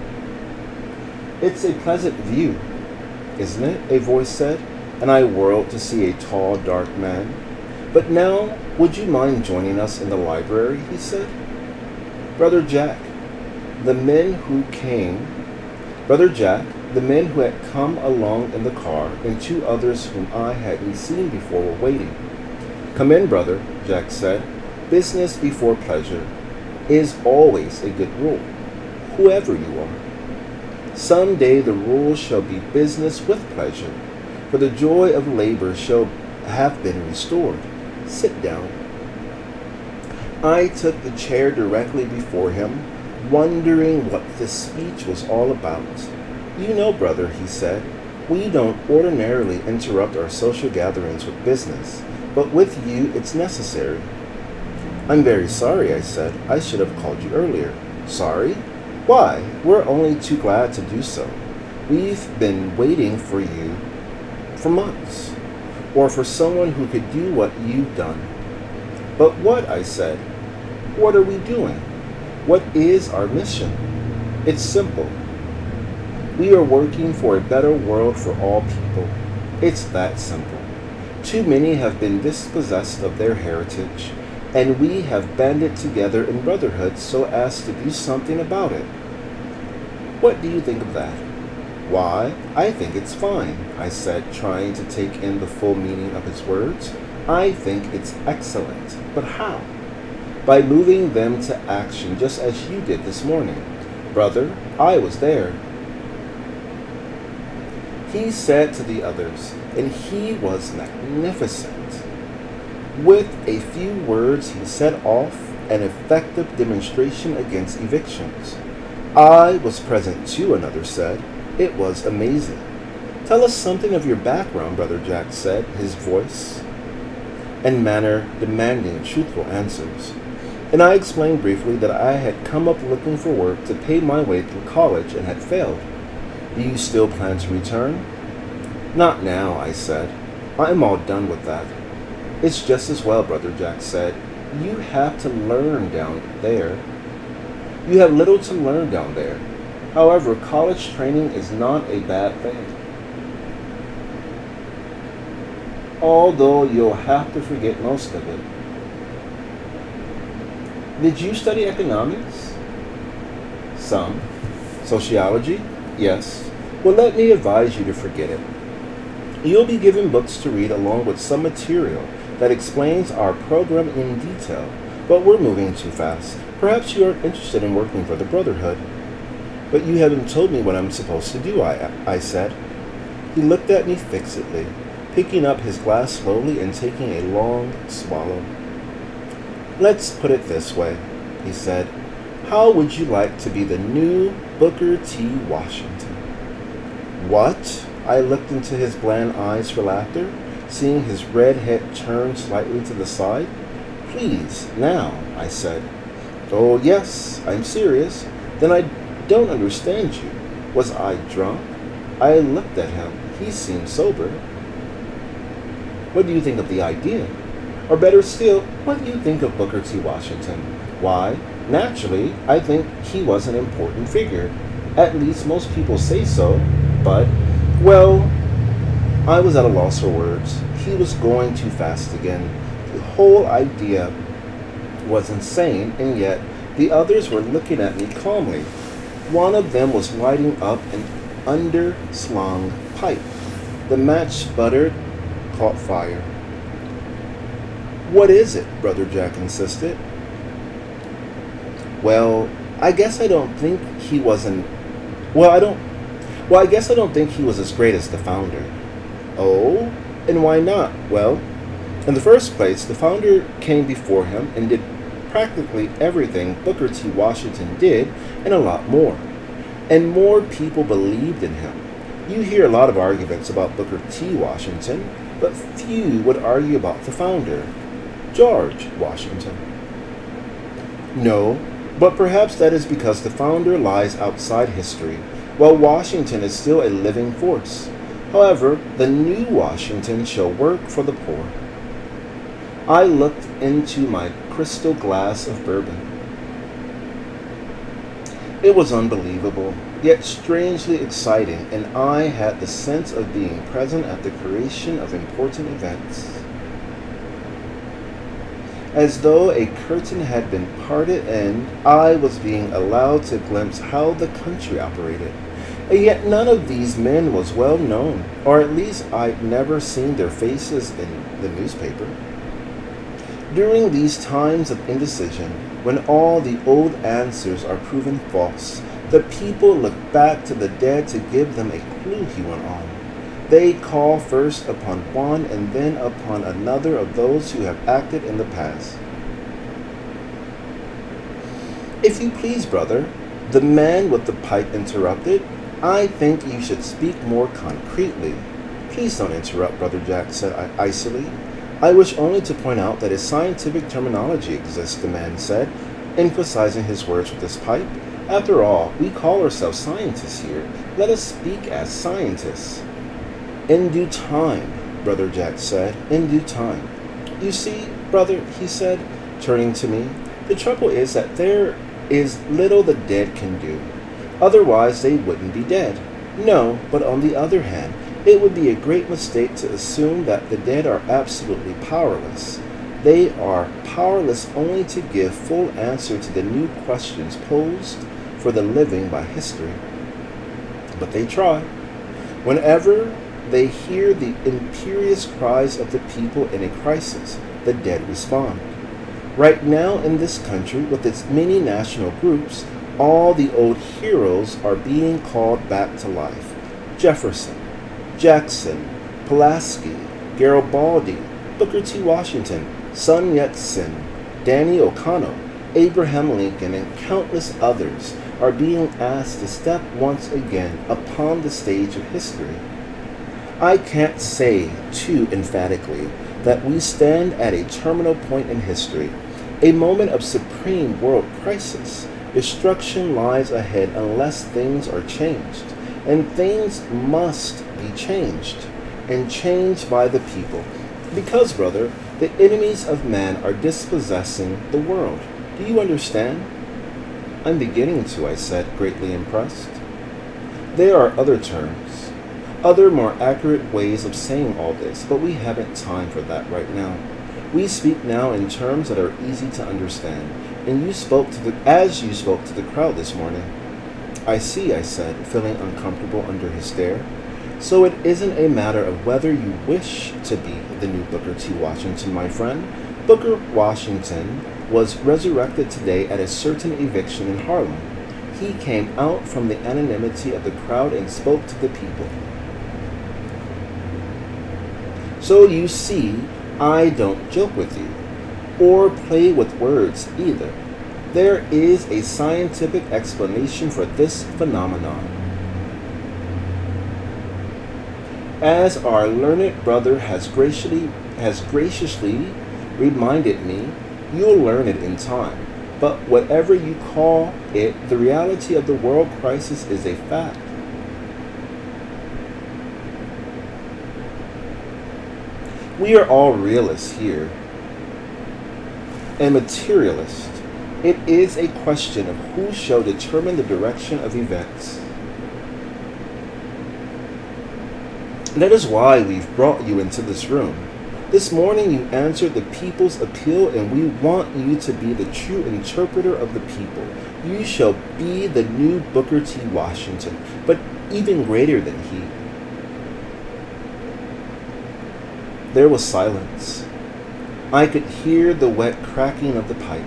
S1: It's a pleasant view, isn't it? A voice said, and I whirled to see a tall, dark man. But now, would you mind joining us in the library? He said. Brother Jack, the men who had come along in the car, and two others whom I hadn't seen before were waiting. Come in, brother, Jack said. Business before pleasure is always a good rule, whoever you are. Some day the rule shall be business with pleasure, for the joy of labor shall have been restored. Sit down. I took the chair directly before him, wondering what this speech was all about. You know, brother, he said, we don't ordinarily interrupt our social gatherings with business, but with you it's necessary. I'm very sorry, I said. I should have called you earlier. Sorry? Why? We're only too glad to do so. We've been waiting for you for months, or for someone who could do what you've done. But what? I said. What are we doing? What is our mission? It's simple. We are working for a better world for all people. It's that simple. Too many have been dispossessed of their heritage, and we have banded together in brotherhood so as to do something about it. What do you think of that? Why, I think it's fine, I said, trying to take in the full meaning of his words. I think it's excellent. But how? By moving them to action just as you did this morning. Brother, I was there. He said to the others, and he was magnificent. With a few words, he set off an effective demonstration against evictions.
S2: I was present too, another said. It was amazing. Tell us something of your background, Brother Jack said, his voice and manner demanding truthful answers. And I explained briefly that I had come up looking for work to pay my way through college and had failed. Do you still plan to return? Not now, I said. I'm all done with that. It's just as well, Brother Jack said. You have to learn down there. You have little to learn down there. However, college training is not a bad thing. Although you'll have to forget most of it. Did you study economics? Some. Sociology? Yes. Well, let me advise you to forget it. You'll be given books to read along with some material that explains our program in detail, but we're moving too fast. Perhaps you aren't interested in working for the Brotherhood. But you haven't told me what I'm supposed to do, I said. He looked at me fixedly, picking up his glass slowly and taking a long swallow. Let's put it this way, he said. How would you like to be the new Booker T. Washington? What? I looked into his bland eyes for laughter, seeing his red head turn slightly to the side. Please, now, I said. Oh, yes, I'm serious. Then I don't understand you. Was I drunk? I looked at him. He seemed sober. What do you think of the idea? Or better still, what do you think of Booker T. Washington? Why, naturally, I think he was an important figure. At least most people say so, but, well, I was at a loss for words. He was going too fast again. The whole idea was insane, and yet the others were looking at me calmly. One of them was lighting up an underslung pipe. The match sputtered, caught fire. What is it? Brother Jack insisted. Well, I guess I don't think he was an... I guess I don't think he was as great as the founder. Oh? And why not? Well, in the first place, the founder came before him and did practically everything Booker T. Washington did and a lot more. And more people believed in him. You hear a lot of arguments about Booker T. Washington, but few would argue about the founder, George Washington. No, but perhaps that is because the founder lies outside history, while Washington is still a living force. However, the new Washington shall work for the poor. I looked into my crystal glass of bourbon. It was unbelievable, yet strangely exciting, and I had the sense of being present at the creation of important events. As though a curtain had been parted and I was being allowed to glimpse how the country operated. And yet none of these men was well known, or at least I'd never seen their faces in the newspaper. During these times of indecision, when all the old answers are proven false, the people look back to the dead to give them a clue, he went on. They call first upon one and then upon another of those who have acted in the past. If you please, brother, the man with the pipe interrupted, I think you should speak more concretely. Please don't interrupt, Brother Jack said icily. I wish only to point out that a scientific terminology exists, the man said, emphasizing his words with his pipe. After all, we call ourselves scientists here. Let us speak as scientists. In due time, Brother Jack said, in due time. You see, brother, he said, turning to me, the trouble is that there is little the dead can do. Otherwise, they wouldn't be dead. No, but on the other hand, it would be a great mistake to assume that the dead are absolutely powerless. They are powerless only to give full answer to the new questions posed for the living by history. But they try. Whenever they hear the imperious cries of the people in a crisis, the dead respond. Right now in this country, with its many national groups, all the old heroes are being called back to life. Jefferson, Jackson, Pulaski, Garibaldi, Booker T. Washington, Sun Yat-sen, Danny O'Connell, Abraham Lincoln, and countless others are being asked to step once again upon the stage of history. I can't say too emphatically that we stand at a terminal point in history, a moment of supreme world crisis. Destruction lies ahead unless things are changed, and things must be changed, and changed by the people. Because, brother, the enemies of man are dispossessing the world. Do you understand? I'm beginning to, I said, greatly impressed. There are other terms, other more accurate ways of saying all this, but we haven't time for that right now. We speak now in terms that are easy to understand, and as you spoke to the crowd this morning. I see, I said, feeling uncomfortable under his stare. So it isn't a matter of whether you wish to be the new Booker T. Washington, my friend. Booker Washington was resurrected today at a certain eviction in Harlem. He came out from the anonymity of the crowd and spoke to the people. So you see, I don't joke with you, or play with words either. There is a scientific explanation for this phenomenon. As our learned brother has graciously reminded me, you'll learn it in time. But whatever you call it, the reality of the world crisis is a fact. We are all realists here, and materialists. It is a question of who shall determine the direction of events. That is why we've brought you into this room. This morning you answered the people's appeal, and we want you to be the true interpreter of the people. You shall be the new Booker T. Washington, but even greater than he. There was silence. I could hear the wet cracking of the pipe.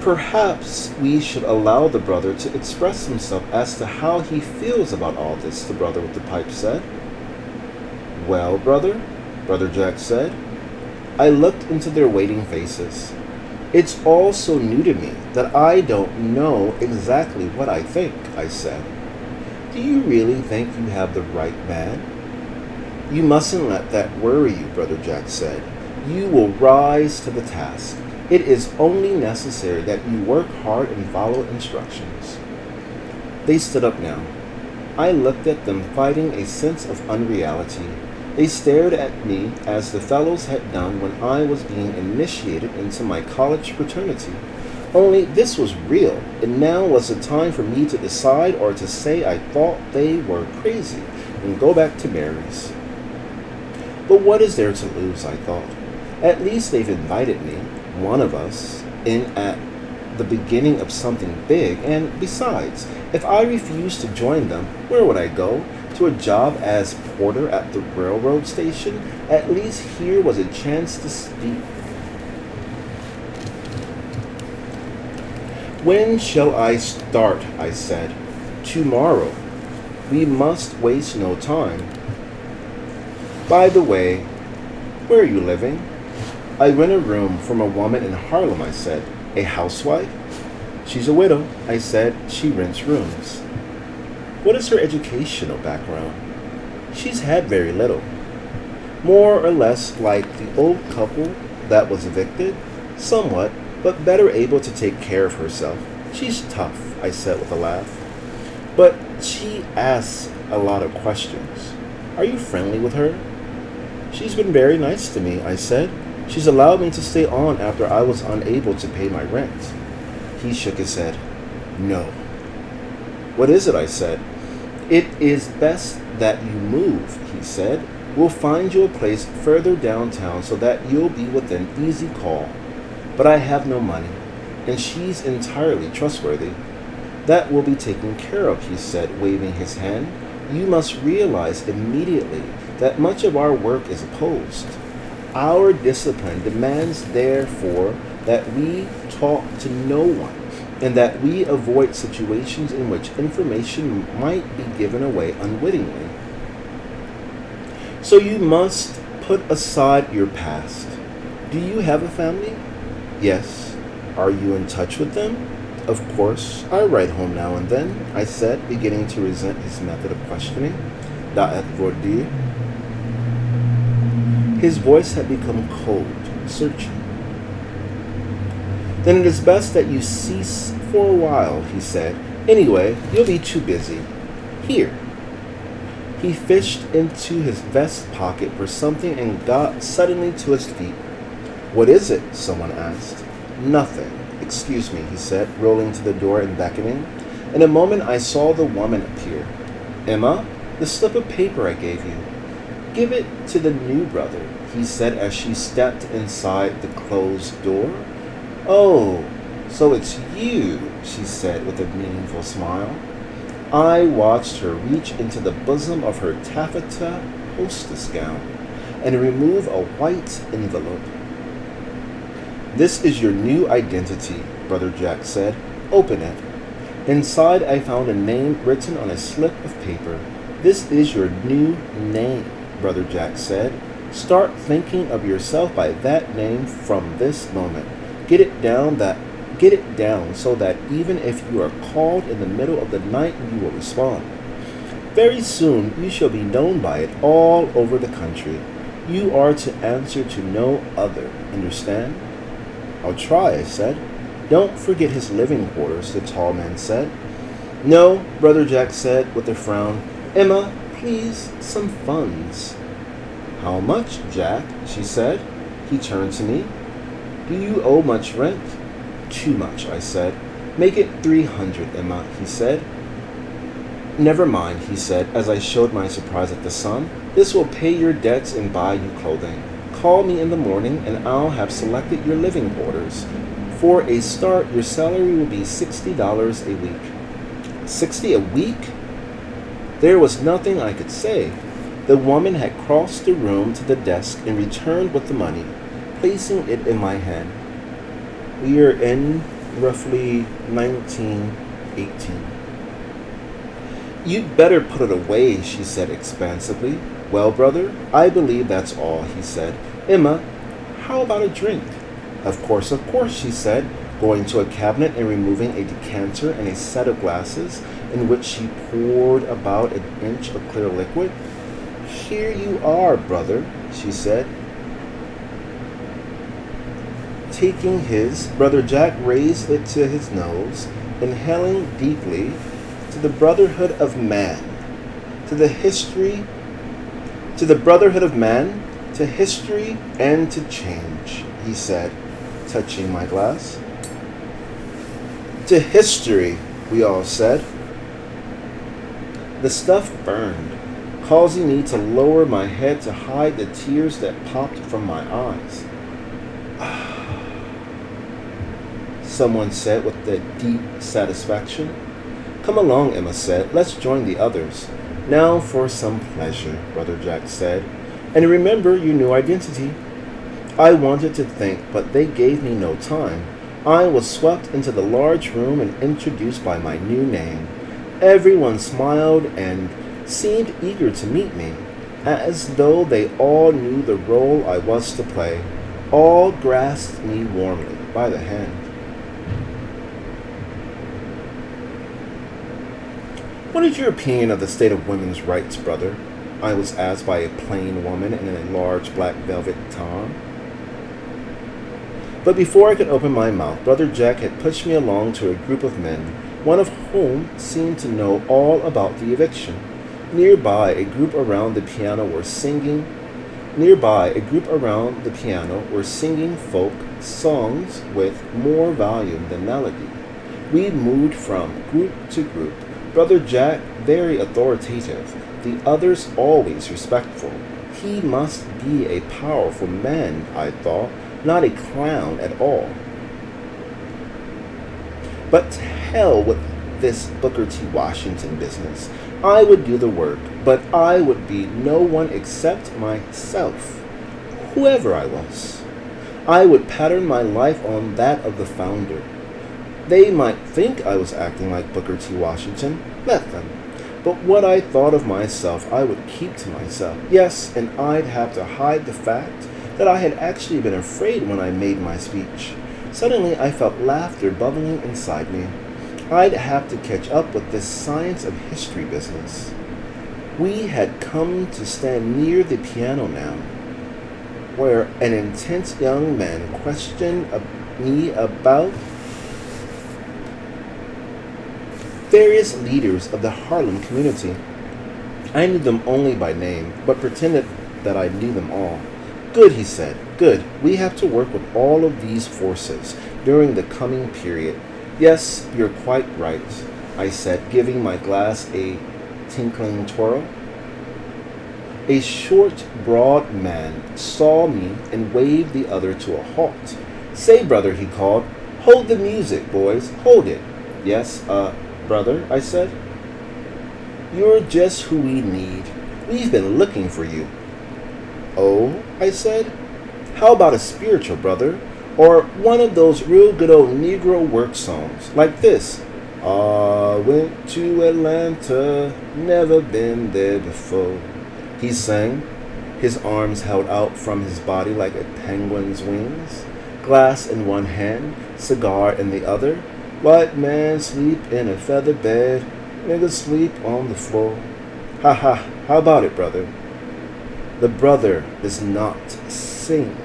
S2: Perhaps we should allow the brother to express himself as to how he feels about all this, the brother with the pipe said. Well, brother, Brother Jack said. I looked into their waiting faces. It's all so new to me that I don't know exactly what I think, I said. Do you really think you have the right man? You mustn't let that worry you, Brother Jack said. You will rise to the task. It is only necessary that you work hard and follow instructions. They stood up now. I looked at them, fighting a sense of unreality. They stared at me as the fellows had done when I was being initiated into my college fraternity. Only this was real, and now was the time for me to decide or to say I thought they were crazy and go back to Mary's. But what is there to lose, I thought. At least they've invited me, one of us, in at the beginning of something big, and besides, if I refused to join them, where would I go? To a job as porter at the railroad station? At least here was a chance to speak. When shall I start? I said. Tomorrow. We must waste no time. By the way, where are you living? I rent a room from a woman in Harlem, I said. A housewife? She's a widow, I said. She rents rooms. What is her educational background? She's had very little. More or less like the old couple that was evicted? Somewhat, but better able to take care of herself. She's tough, I said with a laugh. But she asks a lot of questions. Are you friendly with her? She's been very nice to me, I said. She's allowed me to stay on after I was unable to pay my rent. He shook his head. No. What is it? I said. It is best that you move, he said. We'll find you a place further downtown so that you'll be within easy call. But I have no money, and she's entirely trustworthy. That will be taken care of, he said, waving his hand. You must realize immediately that much of our work is opposed. Our discipline demands, therefore, that we talk to no one, and that we avoid situations in which information might be given away unwittingly. So you must put aside your past. Do you have a family? Yes. Are you in touch with them? Of course, I write home now and then, I said, beginning to resent his method of questioning. That would dire. His voice had become cold, searching. Then it is best that you cease for a while, he said. Anyway, you'll be too busy. Here. He fished into his vest pocket for something and got suddenly to his feet. What is it? Someone asked. Nothing. Excuse me, he said, rolling to the door and beckoning. In a moment I saw the woman appear. Emma, the slip of paper I gave you. Give it to the new brother, he said as she stepped inside the closed door. Oh, so it's you, she said with a meaningful smile. I watched her reach into the bosom of her taffeta hostess gown and remove a white envelope. This is your new identity, Brother Jack said. Open it. Inside I found a name written on a slip of paper. This is your new name, Brother Jack said. Start thinking of yourself by that name from this moment. Get it down so that even if you are called in the middle of the night, you will respond. Very soon you shall be known by it all over the country. You are to answer to no other. Understand? I'll try, I said. Don't forget his living quarters, the tall man said. No, Brother Jack said with a frown. Emma, please, some funds. How much, Jack? She said. He turned to me. Do you owe much rent? Too much, I said. Make it 300, Emma, he said. Never mind, he said, as I showed my surprise at the sum. This will pay your debts and buy you clothing. Call me in the morning and I'll have selected your living quarters. For a start, your salary will be $60 a week. 60 a week? There was nothing I could say. The woman had crossed the room to the desk and returned with the money, placing it in my hand. We are in roughly 1918. You'd better put it away, she said expansively. Well, brother, I believe that's all, he said. Emma, how about a drink? Of course, she said, going to a cabinet and removing a decanter and a set of glasses in which she poured about an inch of clear liquid. Here you are, brother, she said. Taking his, Brother Jack raised it to his nose, inhaling deeply, to the brotherhood of man, to the brotherhood of man, to history and to change, he said, touching my glass. To history, we all said. The stuff burned, causing me to lower my head to hide the tears that popped from my eyes. Someone said with a deep satisfaction. Come along, Emma said. Let's join the others. Now for some pleasure, Brother Jack said. And remember your new identity. I wanted to think, but they gave me no time. I was swept into the large room and introduced by my new name. Everyone smiled and seemed eager to meet me, as though they all knew the role I was to play. All grasped me warmly by the hand. What is your opinion of the state of women's rights, brother? I was asked by a plain woman in a large black velvet gown. But before I could open my mouth, Brother Jack had pushed me along to a group of men, one of whom seemed to know all about the eviction. Nearby, a group around the piano were singing folk songs with more volume than melody. We moved from group to group, Brother Jack very authoritative, the others always respectful. He must be a powerful man, I thought, not a clown at all. But to hell with this Booker T. Washington business. I would do the work, but I would be no one except myself, whoever I was. I would pattern my life on that of the founder. They might think I was acting like Booker T. Washington. Let them. But what I thought of myself, I would keep to myself. Yes, and I'd have to hide the fact that I had actually been afraid when I made my speech. Suddenly, I felt laughter bubbling inside me. I'd have to catch up with this science of history business. We had come to stand near the piano now, where an intense young man questioned me about various leaders of the Harlem community. I knew them only by name, but pretended that I knew them all. Good, he said. Good. We have to work with all of these forces during the coming period. Yes, you're quite right, I said, giving my glass a tinkling twirl. A short, broad man saw me and waved the other to a halt. Say, brother, he called. Hold the music, boys. Hold it. Yes, brother, I said. You're just who we need. We've been looking for you. Oh, I said. How about a spiritual, brother? Or one of those real good old Negro work songs, like this. I went to Atlanta, never been there before. He sang, his arms held out from his body like a penguin's wings, glass in one hand, cigar in the other. White man sleep in a feather bed, nigga sleep on the floor. Ha ha, how about it, brother? The brother does not sing,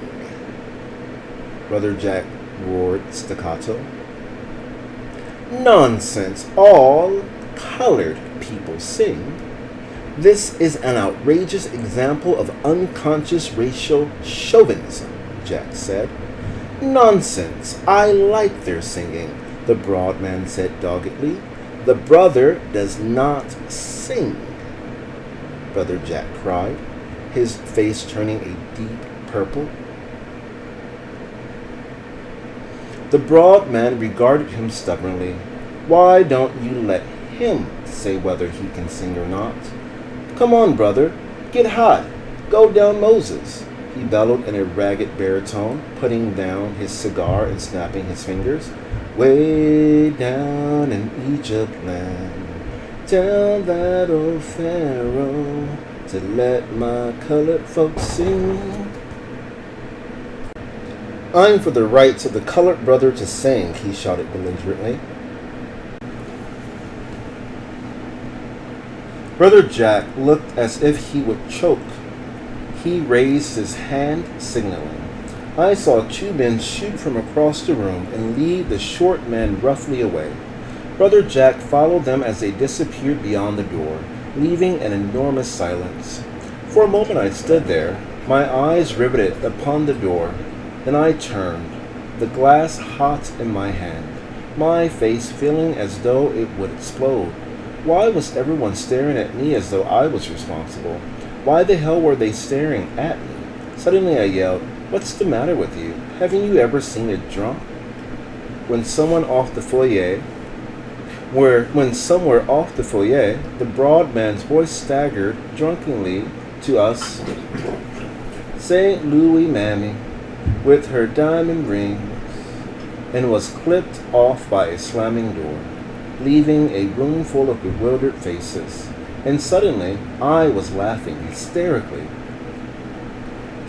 S2: Brother Jack roared staccato. Nonsense, all colored people sing. This is an outrageous example of unconscious racial chauvinism, Jack said. Nonsense, I like their singing, the broad man said doggedly. The brother does not sing, Brother Jack cried, his face turning a deep purple. The broad man regarded him stubbornly. Why don't you let him say whether he can sing or not? Come on, brother, get hot. Go down Moses, he bellowed in a ragged baritone, putting down his cigar and snapping his fingers. Way down in Egypt land, tell that old Pharaoh to let my colored folks sing. I'm for the rights of the colored brother to sing, he shouted belligerently. Brother Jack looked as if he would choke. He raised his hand, signaling. I saw two men shoot from across the room and lead the short man roughly away. Brother Jack followed them as they disappeared beyond the door, leaving an enormous silence. For a moment I stood there, my eyes riveted upon the door. Then I turned, the glass hot in my hand, my face feeling as though it would explode. Why was everyone staring at me as though I was responsible? Why the hell were they staring at me? Suddenly I yelled, What's the matter with you? Haven't you ever seen a drunk? When somewhere off the foyer, the broad man's voice staggered drunkenly to us. St. Louis Mammy, with her diamond rings, and was clipped off by a slamming door, leaving a room full of bewildered faces. And suddenly, I was laughing hysterically.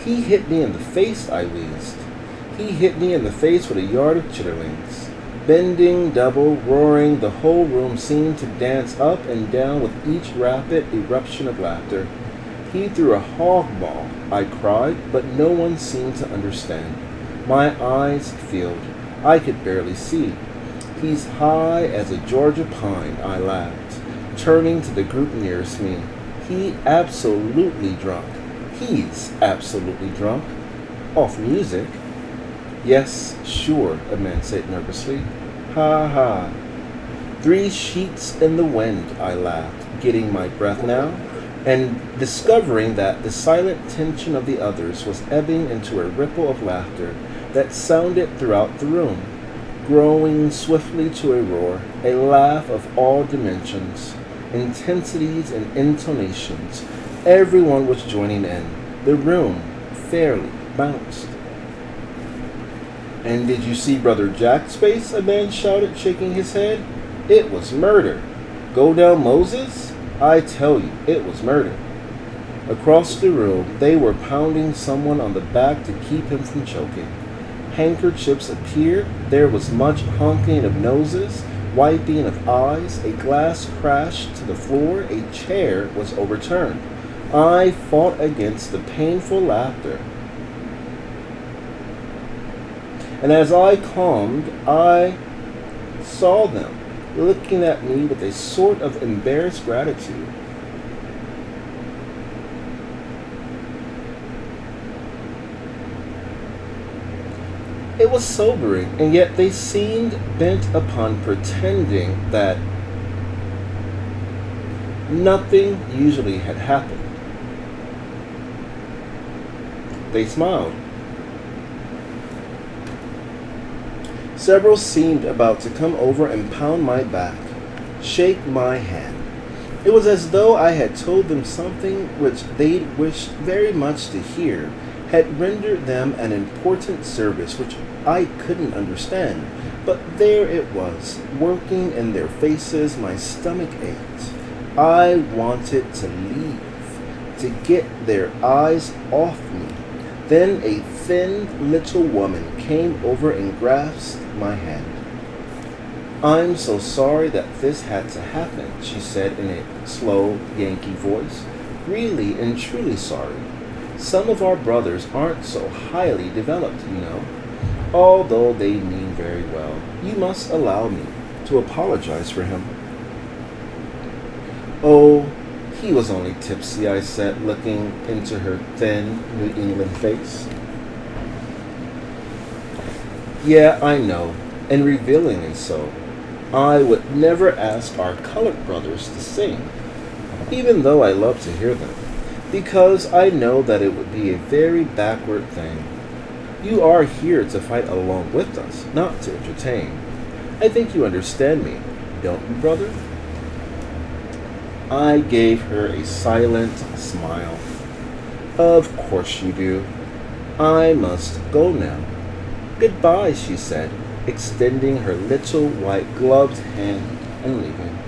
S2: He hit me in the face, I wheezed. He hit me in the face with a yard of chitterlings. Bending, double, roaring, the whole room seemed to dance up and down with each rapid eruption of laughter. He threw a hog ball, I cried, but no one seemed to understand. My eyes filled. I could barely see. He's high as a Georgia pine, I laughed, turning to the group nearest me. He absolutely drunk. He's absolutely drunk. Off music. Yes, sure, a man said nervously. Ha ha. 3 sheets in the wind, I laughed, getting my breath now, and discovering that the silent tension of the others was ebbing into a ripple of laughter that sounded throughout the room, growing swiftly to a roar, a laugh of all dimensions, intensities and intonations. Everyone was joining in. The room fairly bounced. And did you see Brother Jack's face? A man shouted, shaking his head. It was murder. Go down Moses? I tell you, it was murder. Across the room, they were pounding someone on the back to keep him from choking. Handkerchiefs appeared. There was much honking of noses, wiping of eyes. A glass crashed to the floor. A chair was overturned. I fought against the painful laughter. And as I calmed, I saw them looking at me with a sort of embarrassed gratitude. It was sobering, and yet they seemed bent upon pretending that nothing usually had happened. They smiled. Several seemed about to come over and pound my back, shake my hand. It was as though I had told them something which they'd wished very much to hear, had rendered them an important service which I couldn't understand. But there it was, working in their faces. My stomach ached. I wanted to leave, to get their eyes off me. Then a thin little woman came over and grasped my hand. "I'm so sorry that this had to happen," she said in a slow Yankee voice. "Really and truly sorry. Some of our brothers aren't so highly developed, you know. Although they mean very well, you must allow me to apologize for him." "Oh, he was only tipsy," I said, looking into her thin New England face. "Yeah, I know, and revealingly so. I would never ask our colored brothers to sing, even though I love to hear them, because I know that it would be a very backward thing. You are here to fight along with us, not to entertain. I think you understand me, don't you, brother?" I gave her a silent smile. "Of course you do. I must go now." "Goodbye," she said, extending her little white gloved hand and leaving.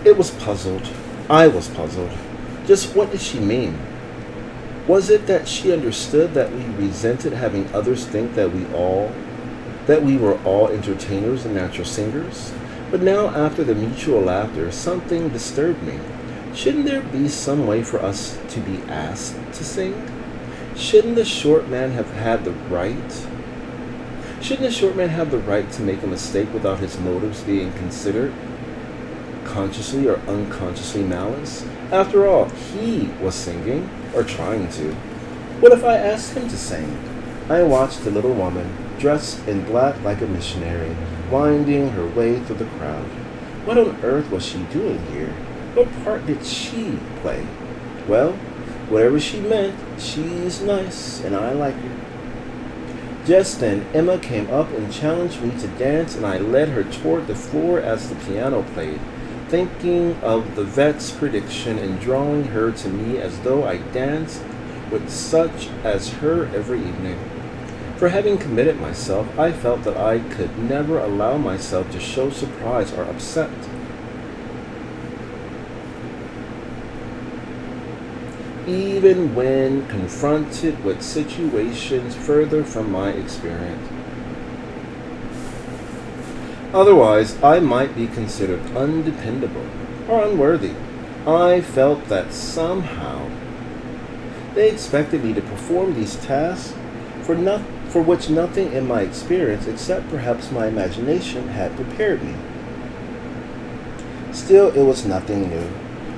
S2: It was puzzled. I was puzzled. Just what did she mean? Was it that she understood that we resented having others think that we were all entertainers and natural singers? But now, after the mutual laughter, something disturbed me. Shouldn't there be some way for us to be asked to sing? Shouldn't the short man have had the right? Shouldn't the short man have the right to make a mistake without his motives being considered, consciously or unconsciously malice? After all, he was singing, or trying to. What if I asked him to sing? I watched the little woman, dressed in black like a missionary, winding her way through the crowd. What on earth was she doing here? What part did she play? Well, whatever she meant, she's nice, and I like her. Just then, Emma came up and challenged me to dance, and I led her toward the floor as the piano played, thinking of the vet's prediction and drawing her to me as though I danced with such as her every evening. For having committed myself, I felt that I could never allow myself to show surprise or upset. Even when confronted with situations further from my experience. Otherwise, I might be considered undependable or unworthy. I felt that somehow they expected me to perform these tasks for which nothing in my experience, except perhaps my imagination, had prepared me. Still, it was nothing new.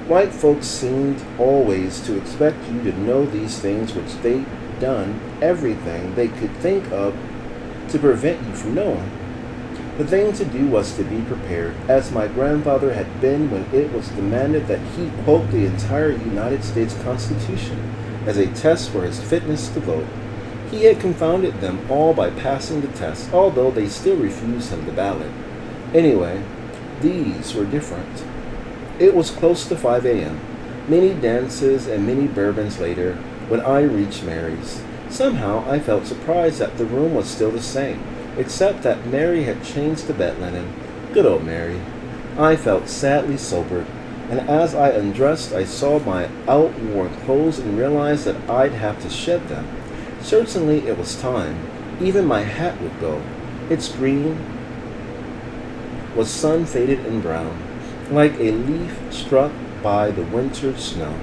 S2: White folks seemed always to expect you to know these things which they'd done everything they could think of to prevent you from knowing. The thing to do was to be prepared, as my grandfather had been when it was demanded that he quote the entire United States Constitution as a test for his fitness to vote. He had confounded them all by passing the test, although they still refused him the ballot. Anyway, these were different. It was close to 5 a.m. Many dances and many bourbons later, when I reached Mary's. Somehow I felt surprised that the room was still the same, except that Mary had changed the bed linen. Good old Mary. I felt sadly sobered, and as I undressed I saw my outworn clothes and realized that I'd have to shed them. Certainly it was time. Even my hat would go. Its green was sun-faded and brown, like a leaf struck by the winter snow.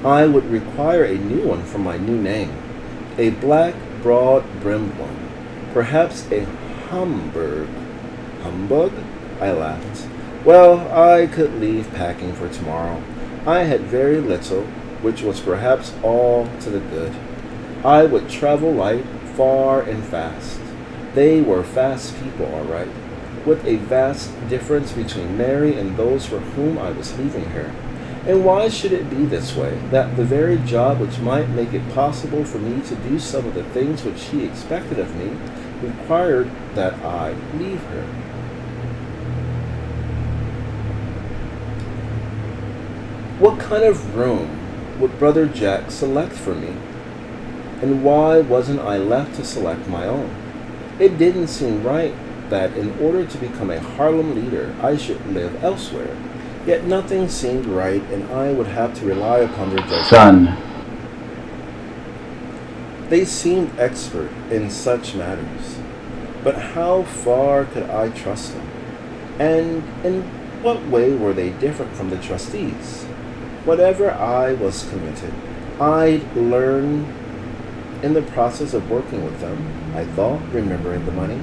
S2: I would require a new one for my new name, a black, broad-brimmed one, perhaps a Hamburg. Humbug? I laughed. Well, I could leave packing for tomorrow. I had very little, which was perhaps all to the good. I would travel light, far and fast. They were fast people, all right, with a vast difference between Mary and those for whom I was leaving her. And why should it be this way, that the very job which might make it possible for me to do some of the things which she expected of me required that I leave her? What kind of room would Brother Jack select for me? And why wasn't I left to select my own? It didn't seem right that in order to become a Harlem leader, I should live elsewhere. Yet nothing seemed right, and I would have to rely upon their judgment.
S3: Son.
S2: They seemed expert in such matters. But how far could I trust them? And in what way were they different from the trustees? Whatever I was committed, I'd learn in the process of working with them, I thought, remembering the money.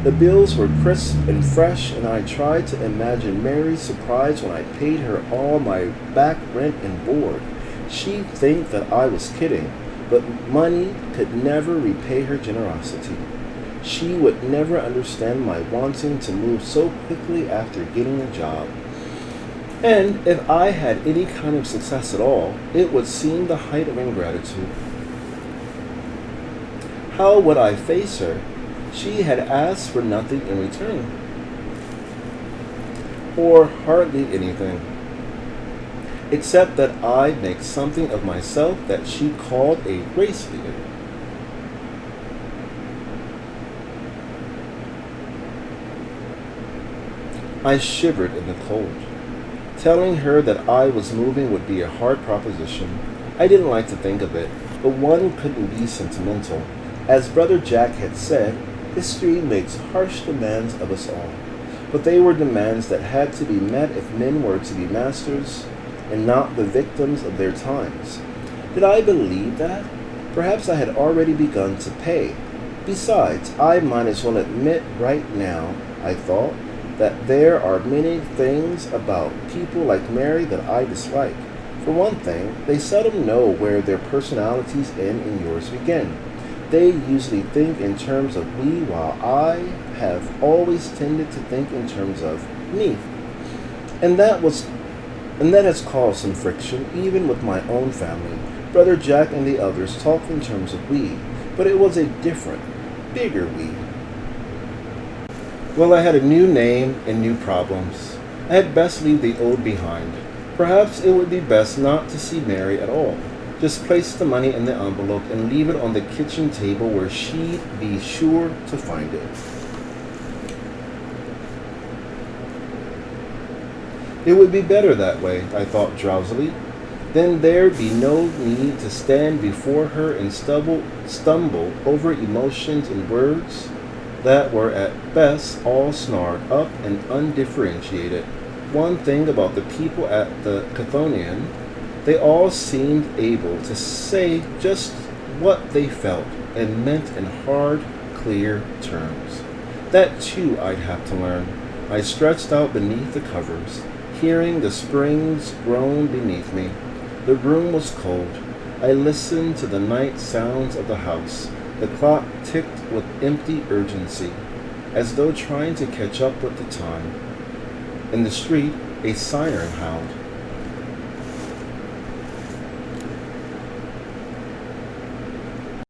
S2: The bills were crisp and fresh, and I tried to imagine Mary's surprise when I paid her all my back rent and board. She'd think that I was kidding, but money could never repay her generosity. She would never understand my wanting to move so quickly after getting a job. And if I had any kind of success at all, it would seem the height of ingratitude. How would I face her? She had asked for nothing in return, or hardly anything, except that I make something of myself that she called a race leader. I shivered in the cold. Telling her that I was moving would be a hard proposition. I didn't like to think of it, but one couldn't be sentimental. As Brother Jack had said, history makes harsh demands of us all. But they were demands that had to be met if men were to be masters and not the victims of their times. Did I believe that? Perhaps I had already begun to pay. Besides, I might as well admit right now, I thought, that there are many things about people like Mary that I dislike. For one thing, they seldom know where their personalities end and yours begin. They usually think in terms of we, while I have always tended to think in terms of me. And that has caused some friction, even with my own family. Brother Jack and the others talked in terms of we, but it was a different, bigger we. Well, I had a new name and new problems. I had best leave the old behind. Perhaps it would be best not to see Mary at all. Just place the money in the envelope and leave it on the kitchen table where she'd be sure to find it. It would be better that way, I thought drowsily. Then there'd be no need to stand before her and stumble over emotions and words that were at best all snarled up and undifferentiated. One thing about the people at the Chthonian, they all seemed able to say just what they felt and meant in hard, clear terms. That too I'd have to learn. I stretched out beneath the covers, hearing the springs groan beneath me. The room was cold. I listened to the night sounds of the house. The clock ticked with empty urgency, as though trying to catch up with the time. In the street, a siren howled.